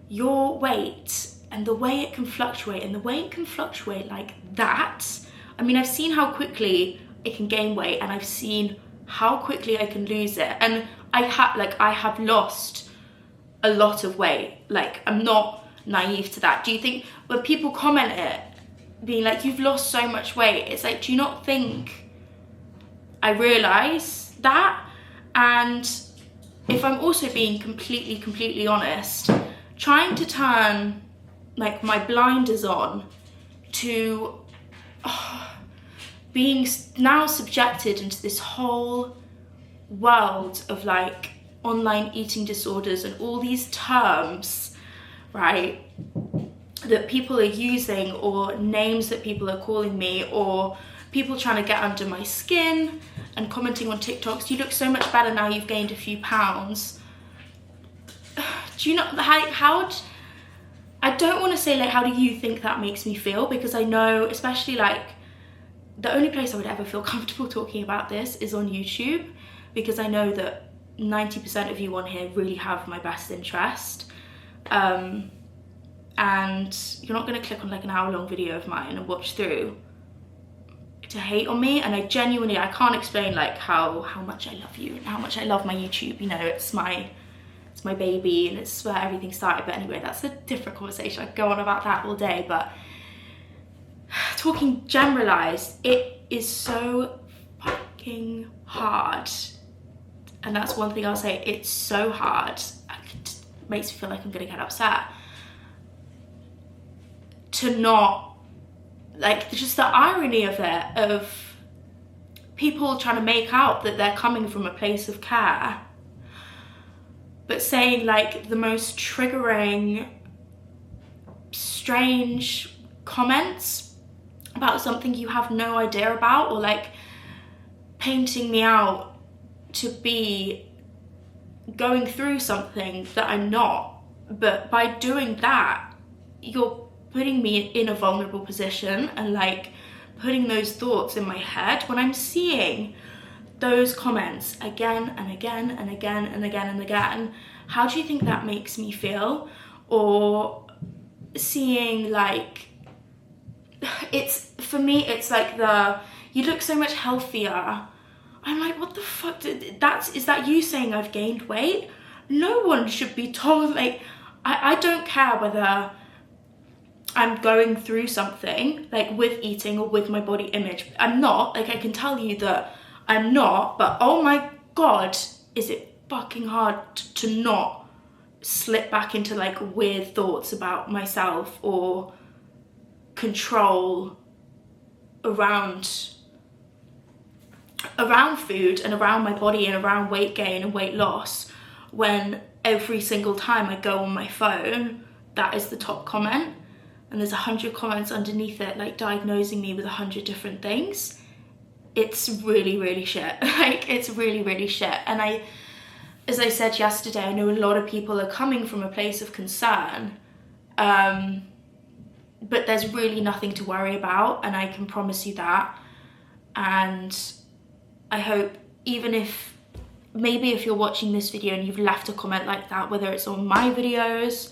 your weight and the way it can fluctuate, like that. I mean, I've seen how quickly it can gain weight, and I've seen how quickly I can lose it. And I have lost a lot of weight. Like, I'm not naive to that. Do you think when people comment it, being like, you've lost so much weight, it's like, do you not think I realise that? And if I'm also being completely honest, trying to turn like my blinders on to being now subjected into this whole world of like online eating disorders and all these terms, right, that people are using, or names that people are calling me, or people trying to get under my skin and commenting on TikToks, you look so much better now, you've gained a few pounds. Do you know how I don't want to say like, how do you think that makes me feel? Because I know, especially like, the only place I would ever feel comfortable talking about this is on YouTube, because I know that 90% of you on here really have my best interest. And you're not going to click on like an hour-long video of mine and watch through to hate on me. And I can't explain like how much I love you and how much I love my YouTube. You know, it's my baby and it's where everything started. But anyway, that's a different conversation. I could go on about that all day. But talking generalized, it is so fucking hard. And that's one thing I'll say, it's so hard. It makes me feel like I'm gonna get upset. to not, like, just the irony of it, of people trying to make out that they're coming from a place of care, but saying like the most triggering, strange comments about something you have no idea about, or like painting me out to be going through something that I'm not. But by doing that, you're putting me in a vulnerable position and like putting those thoughts in my head. When I'm seeing those comments again and again and again and again and again, how do you think that makes me feel? Or seeing like, it's, for me, it's like the, you look so much healthier. I'm like, what the fuck, is that you saying I've gained weight? No one should be told, like, I don't care whether I'm going through something, like with eating or with my body image. I'm not, like, I can tell you that I'm not, but oh my God, is it fucking hard to not slip back into like weird thoughts about myself or control around food and around my body and around weight gain and weight loss, when every single time I go on my phone, that is the top comment, and there's 100 comments underneath it like diagnosing me with 100 different things. It's really, really shit. Like, it's really, really shit. And as I said yesterday, I know a lot of people are coming from a place of concern, but there's really nothing to worry about, and I can promise you that. And I hope, even if, maybe if you're watching this video and you've left a comment like that, whether it's on my videos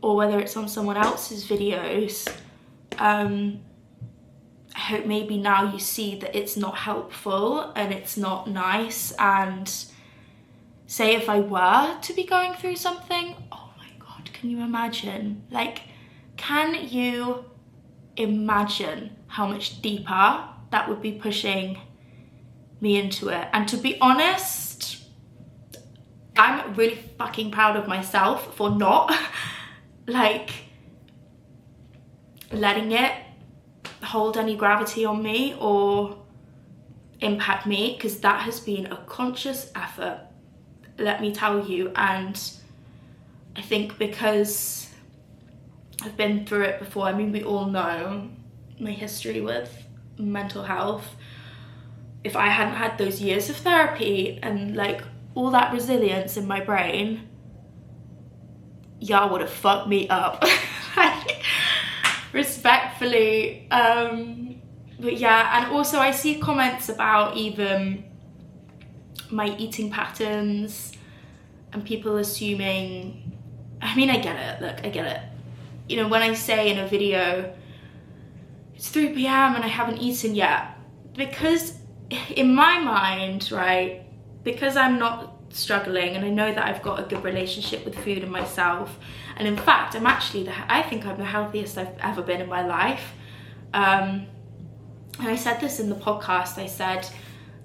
or whether it's on someone else's videos, I hope maybe now you see that it's not helpful and it's not nice. And say if I were to be going through something, oh my God, can you imagine? Like, can you imagine how much deeper that would be pushing me into it? And to be honest, I'm really fucking proud of myself for not like letting it hold any gravity on me or impact me, because that has been a conscious effort, let me tell you. And I think because I've been through it before, I mean, we all know my history with mental health. If I hadn't had those years of therapy and like all that resilience in my brain, y'all would have fucked me up. Like, respectfully. But yeah, and also I see comments about even my eating patterns and people assuming, I mean, I get it, look, I get it. You know, when I say in a video, it's 3 p.m. and I haven't eaten yet, because in my mind, right, because I'm not struggling and I know that I've got a good relationship with food and myself, and in fact, I'm actually, I think I'm the healthiest I've ever been in my life. And I said this in the podcast, I said,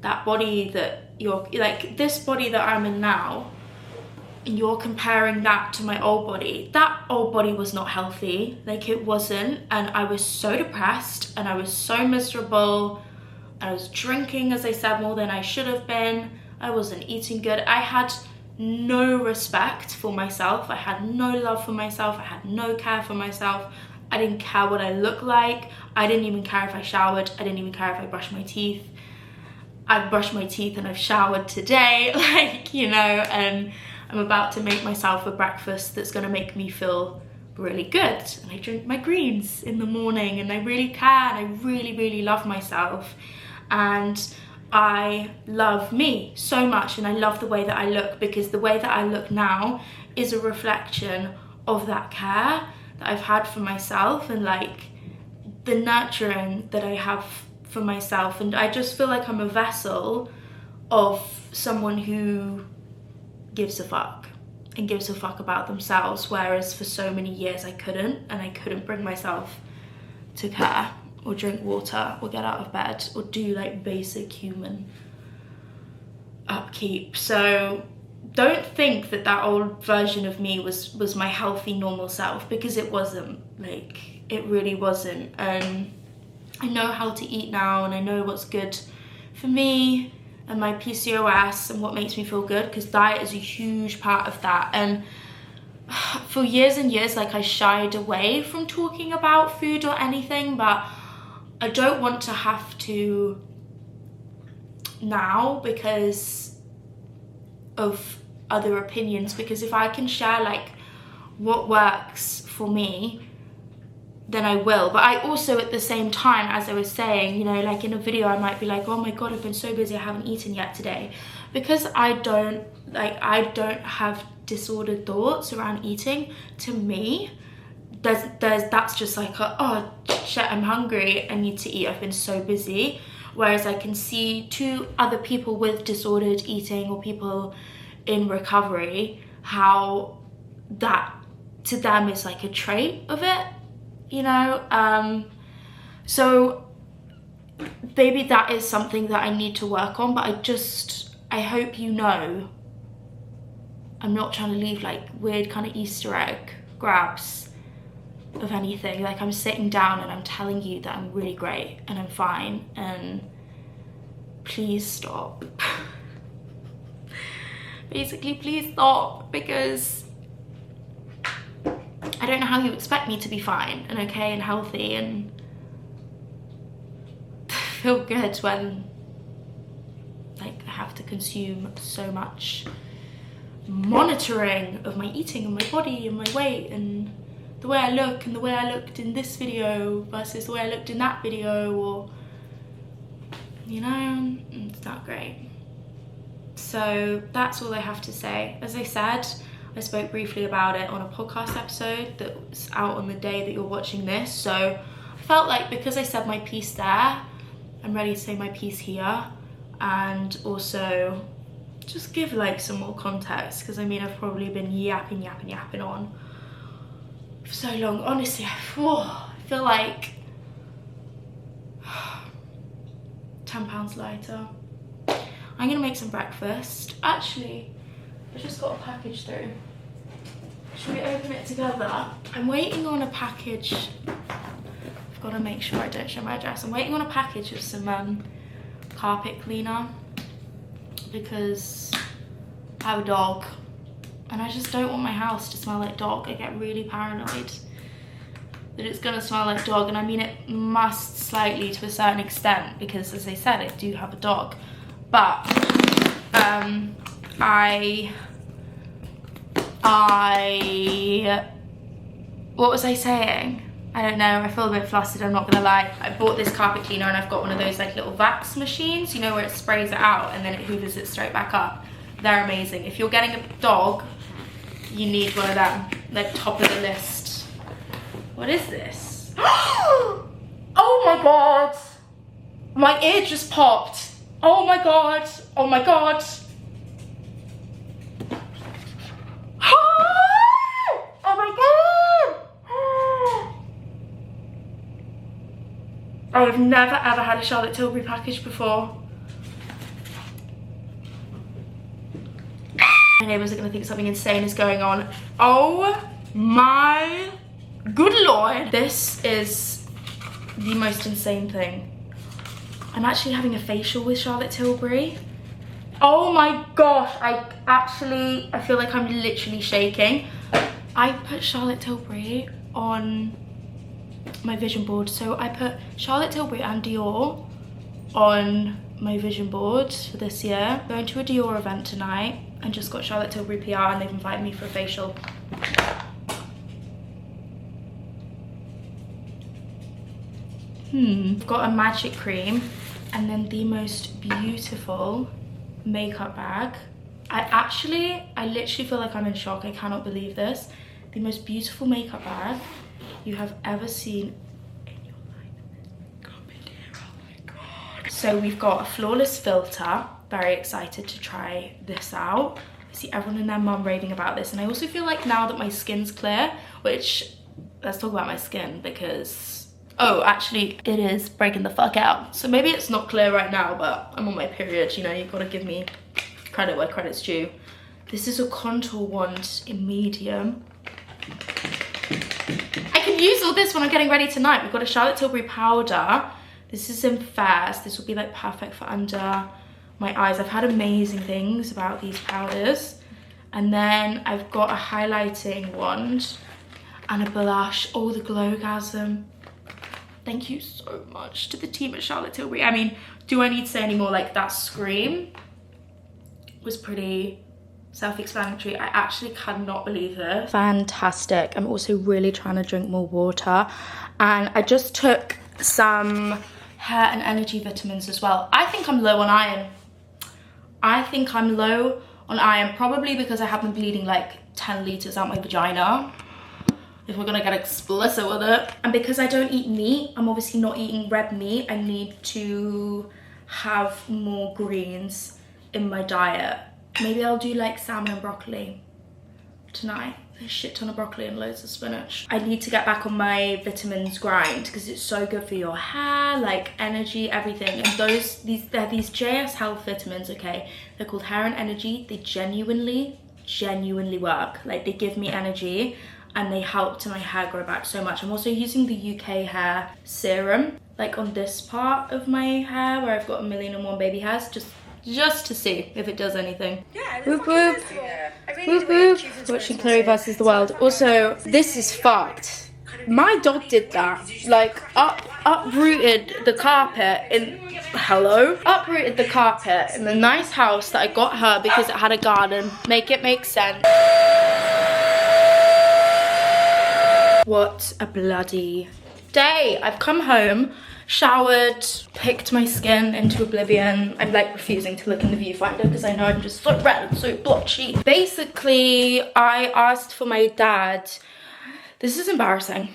that body that you're, like this body that I'm in now, and you're comparing that to my old body, that old body was not healthy, like it wasn't, and I was so depressed and I was so miserable. I was drinking, as I said, more than I should have been. I wasn't eating good. I had no respect for myself. I had no love for myself. I had no care for myself. I didn't care what I looked like. I didn't even care if I showered. I didn't even care if I brushed my teeth. I've brushed my teeth and I've showered today, like, you know, and I'm about to make myself a breakfast that's gonna make me feel really good. And I drink my greens in the morning, and I really care, and I really, really love myself. And I love me so much, and I love the way that I look, because the way that I look now is a reflection of that care that I've had for myself, and like the nurturing that I have for myself. And I just feel like I'm a vessel of someone who gives a fuck and gives a fuck about themselves, whereas for so many years I couldn't, and I couldn't bring myself to care or drink water or get out of bed or do like basic human upkeep. So don't think that that old version of me was my healthy, normal self, because it wasn't. Like, it really wasn't. And I know how to eat now, and I know what's good for me and my PCOS and what makes me feel good, because diet is a huge part of that. And for years and years, like, I shied away from talking about food or anything, but I don't want to have to now because of other opinions. Because if I can share like what works for me, then I will. But I also, at the same time, as I was saying, you know, like in a video I might be like, oh my god, I've been so busy, I haven't eaten yet today, because I don't have disordered thoughts around eating. To me, that's just like oh shit, I'm hungry, I need to eat, I've been so busy. Whereas I can see to other people with disordered eating or people in recovery, how that to them is like a trait of it, you know. So maybe that is something that I need to work on. But I hope you know, I'm not trying to leave like weird kind of Easter egg grabs of anything. Like, I'm sitting down and I'm telling you that I'm really great and I'm fine, and please stop. Basically, please stop, because I don't know how you expect me to be fine and okay and healthy and feel good when like I have to consume so much monitoring of my eating and my body and my weight and the way I look and the way I looked in this video versus the way I looked in that video, or, you know, it's not great. So that's all I have to say. As I said, I spoke briefly about it on a podcast episode that's out on the day that you're watching this. So I felt like, because I said my piece there, I'm ready to say my piece here, and also just give like some more context, because I mean, I've probably been yapping on for so long. Honestly, I feel like 10 pounds lighter. I'm gonna make some breakfast. Actually, I just got a package through. Should we open it together? I'm waiting on a package. I've got to make sure I don't show my address. I'm waiting on a package of some carpet cleaner, because I have a dog and I just don't want my house to smell like dog. I get really paranoid that it's gonna smell like dog, and I mean, it must slightly to a certain extent, because as I said, I do have a dog. But what was I saying? I don't know, I feel a bit flustered, I'm not gonna lie. I bought this carpet cleaner and I've got one of those like little wax machines, you know, where it sprays it out and then it hoovers it straight back up. They're amazing. If you're getting a dog, you need one of them. Like, top of the list. What is this? Oh my god! My ear just popped. Oh my god! Oh my god! Oh my god! I've never ever had a Charlotte Tilbury package before. My neighbours are gonna think something insane is going on. Oh my good lord. This is the most insane thing. I'm actually having a facial with Charlotte Tilbury. Oh my gosh, I feel like I'm literally shaking. I put Charlotte Tilbury on my vision board. So I put Charlotte Tilbury and Dior on my vision board for this year. Going to a Dior event tonight and just got Charlotte Tilbury PR, and they've invited me for a facial. I've got a magic cream and then the most beautiful makeup bag. I literally feel like I'm in shock. I cannot believe this. The most beautiful makeup bag you have ever seen in your life. Comment here, oh my god. So we've got a flawless filter. Very excited to try this out. I see everyone and their mum raving about this, and I also feel like now that my skin's clear, which, let's talk about my skin, because, oh, actually it is breaking the fuck out. So maybe it's not clear right now, but I'm on my period, you know, you've got to give me credit where credit's due. This is a contour wand in medium. I can can use all this when I'm getting ready tonight. We've got a Charlotte Tilbury powder. This is in Fairs. This will be like perfect for under my eyes. I've had amazing things about these powders. And then I've got a highlighting wand and a blush. Oh, the Glowgasm. Thank you so much to the team at Charlotte Tilbury. I mean, do I need to say any more? Like, that Scream was pretty self-explanatory. I actually cannot believe this. Fantastic. I'm also really trying to drink more water. And I just took some hair and energy vitamins as well. I think I'm low on iron. I think I'm low on iron, probably because I have been bleeding like 10 litres out my vagina, if we're gonna get explicit with it. And because I don't eat meat, I'm obviously not eating red meat, I need to have more greens in my diet. Maybe I'll do like salmon and broccoli tonight. A shit ton of broccoli and loads of spinach. I need to get back on my vitamins grind because it's so good for your hair, like energy, everything. And they're these JS Health vitamins, okay? They're called Hair and Energy. They genuinely work. Like, they give me energy and they help to my hair grow back so much. I'm also using the UK hair serum, like on this part of my hair where I've got 1,000,001 baby hairs, just to see if it does anything. Yeah, whoop whoop. Whoop whoop. Watching Chloe versus the World. Also, this is fucked. My dog did that. Like, uprooted the carpet uprooted the carpet in the nice house that I got her because it had a garden. Make it make sense. What a bloody day. I've come home, showered, picked my skin into oblivion. I'm like refusing to look in the viewfinder because I know I'm just so red and so blotchy. Basically, I asked for my dad, this is embarrassing,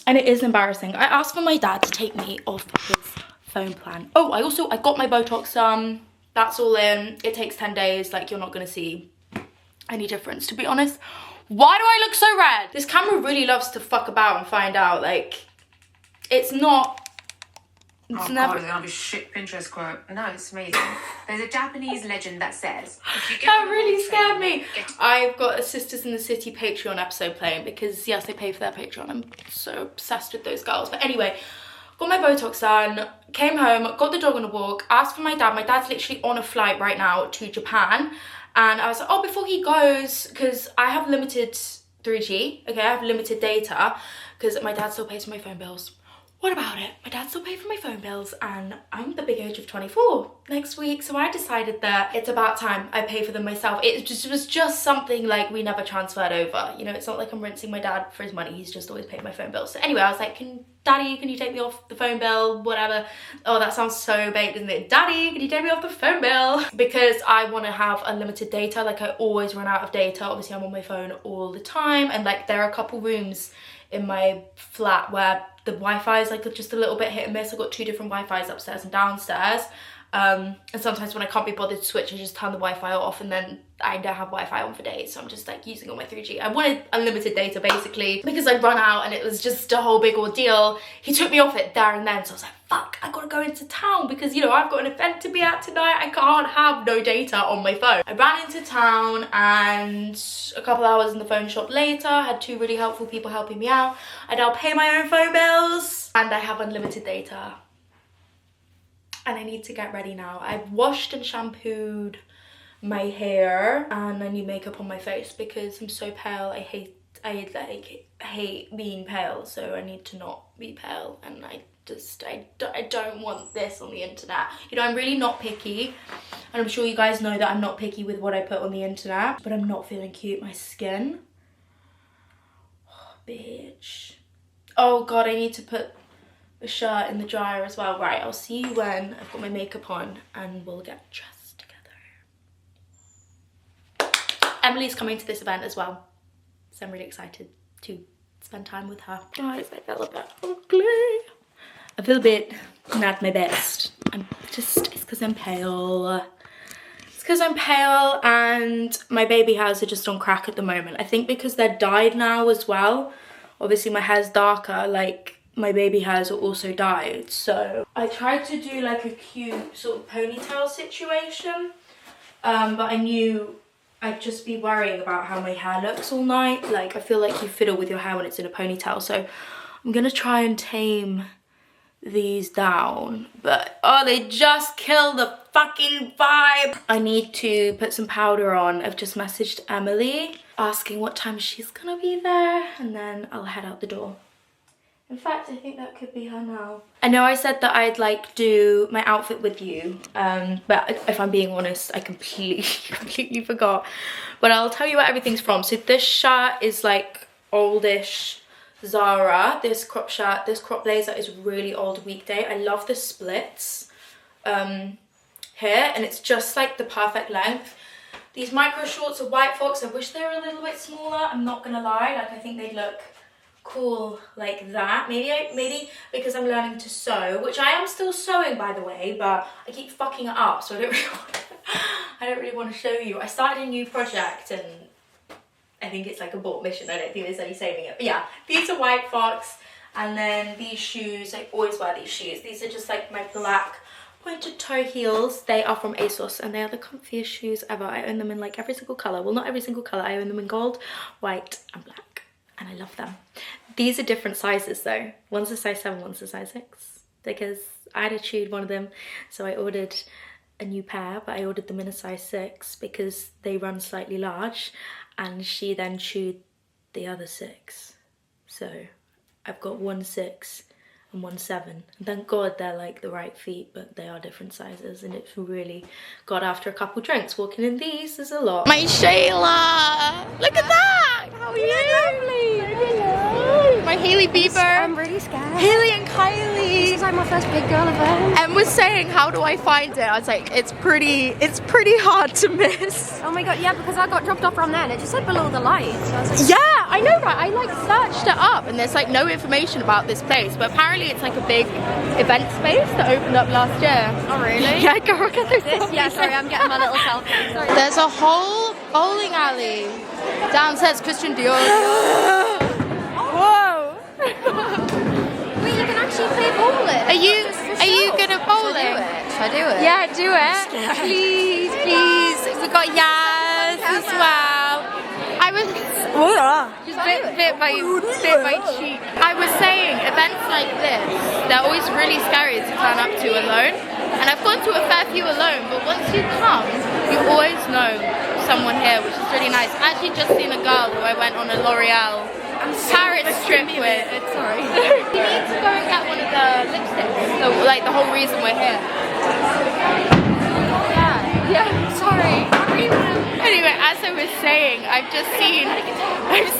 and it is embarrassing. I asked for my dad to take me off his phone plan. Oh, I got my Botox done. That's all in. It takes 10 days. Like, you're not gonna see any difference, to be honest. Why do I look so red? This camera really loves to fuck about and find out. Like, it's not. It's never. God, it's gonna be shit Pinterest quote. No, it's amazing. There's a Japanese legend that says, if you get that really scared me. I've got a Sisters in the City Patreon episode playing because, yes, they pay for their Patreon. I'm so obsessed with those girls. But anyway, got my Botox done, came home, got the dog on a walk, asked for my dad. My dad's literally on a flight right now to Japan. And I was like, oh, before he goes, because I have limited 3G, okay, I have limited data, because my dad still pays for my phone bills. What about it? My dad still pays for my phone bills, and I'm the big age of 24 next week, so I decided that it's about time I pay for them myself. It just was just something like we never transferred over. You know, it's not like I'm rinsing my dad for his money. He's just always paid my phone bills. So anyway, I was like, Daddy, can you take me off the phone bill? Whatever. Oh, that sounds so baked, doesn't it? Daddy, can you take me off the phone bill? Because I want to have unlimited data. Like, I always run out of data. Obviously, I'm on my phone all the time, and like there are a couple rooms in my flat where the Wi-Fi is like just a little bit hit and miss. I've got 2 different Wi-Fis upstairs and downstairs. And sometimes when I can't be bothered to switch, I just turn the Wi-Fi off, and then I don't have Wi-Fi on for days. So I'm just like using all my 3G. I wanted unlimited data basically because I'd run out and it was just a whole big ordeal. He took me off it there and then. So I was like, fuck, I gotta go into town because, you know, I've got an event to be at tonight. I can't have no data on my phone. I ran into town, and a couple hours in the phone shop later, had 2 really helpful people helping me out. I now pay my own phone bills and I have unlimited data. And I need to get ready now. I've washed and shampooed my hair, and I need makeup on my face because I'm so pale. I hate being pale, so I need to not be pale, and I don't want this on the internet. You know, I'm really not picky, and I'm sure you guys know that I'm not picky with what I put on the internet, but I'm not feeling cute. My skin, oh, bitch. Oh God, I need to put the shirt in the dryer as well. Right, I'll see you when I've got my makeup on and we'll get dressed together. Emily's coming to this event as well, so I'm really excited to spend time with her. Guys, I feel a bit ugly. I feel a bit not my best. It's because I'm pale. It's because I'm pale and my baby hairs are just on crack at the moment. I think because they're dyed now as well. Obviously my hair's darker, like my baby hairs are also dyed. So I tried to do like a cute sort of ponytail situation, but I knew I'd just be worrying about how my hair looks all night. Like, I feel like you fiddle with your hair when it's in a ponytail. So I'm gonna try and tame these down, but oh, they just kill the fucking vibe. I need to put some powder on. I've just messaged Emily asking what time she's gonna be there, and then I'll head out the door. In fact, I think that could be her now. I know I said that I'd like do my outfit with you, but if I'm being honest, I completely forgot. But I'll tell you what everything's from. So this shirt is like oldish Zara. This crop shirt, this crop blazer is really old Weekday. I love the splits here, and it's just like the perfect length. These micro shorts are White Fox. I wish they were a little bit smaller. I'm not gonna lie, like I think they'd look cool like that. Maybe because I'm learning to sew, which I am still sewing, by the way, but I keep fucking it up, so I don't really want to show you. I started a new project and I think it's like a bought mission. I don't think there's any saving it. But yeah, these are White Fox, and then these shoes, I always wear these shoes. These are just like my black pointed toe heels. They are from ASOS and they are the comfiest shoes ever. I own them in like every single colour. Well, not every single colour. I own them in gold, white and black, and I love them. These are different sizes though. One's a size 7, one's a size 6, because I had to choose one of them, so I ordered a new pair, but I ordered them in a size 6 because they run slightly large, and she then chewed the other 6. So I've got 1 6 and 1 7. And thank God they're like the right feet, but they are different sizes, and it's really got after a couple drinks. Walking in these is a lot. My Shayla! Look at that! How are you? Lovely! Hello! My Hailey Bieber. I'm really scared. Haley and Kylie. This is like my first big girl event. Em was saying, how do I find it? I was like, it's pretty hard to miss. Oh my god, yeah, because I got dropped off from there and it just said below the lights. So I was like, Yeah, I know, right? I like searched it up and there's like no information about this place, but apparently it's like a big event space that opened up last year. oh really? Yeah, go look at this. Yeah, sorry, I'm getting my little selfie. Sorry. There's a whole bowling alley. Downstairs, Christian Dior. Whoa! Wait, you can actually play bowling. Are you good at bowling? Should I do it? Yeah, do it. Please. We got Yaz as well. I was just bit by cheek. I was saying, events like this, they're always really scary to turn up to alone. And I've gone to a fair few alone, but once you come, you always know someone here, which is really nice. I actually just seen a girl who I went on a L'Oreal Paris trip with. Sorry. You need to go and get one of the lipsticks. So, like the whole reason we're here. Yeah, sorry. Anyway, as I was saying, I've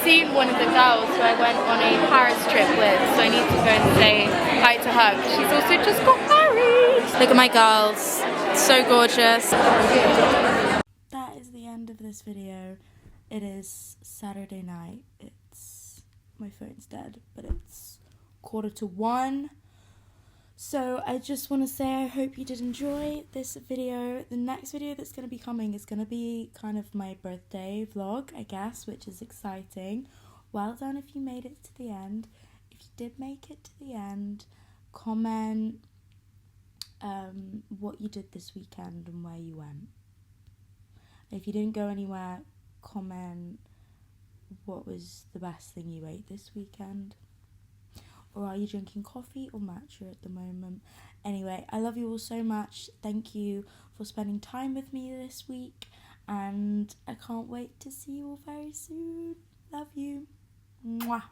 seen one of the girls who I went on a Paris trip with, so I need to go and say hi to her. She's also just got married. Look at my girls, so gorgeous. That is the end of this video. It is Saturday night. My phone's dead, but it's 1:15. So I just want to say I hope you did enjoy this video. The next video that's going to be coming is going to be kind of my birthday vlog, I guess, which is exciting. Well done if you made it to the end. If you did make it to the end, comment what you did this weekend and where you went. If you didn't go anywhere, comment what was the best thing you ate this weekend. Or are you drinking coffee or matcha at the moment? Anyway, I love you all so much. Thank you for spending time with me this week. And I can't wait to see you all very soon. Love you. Mwah.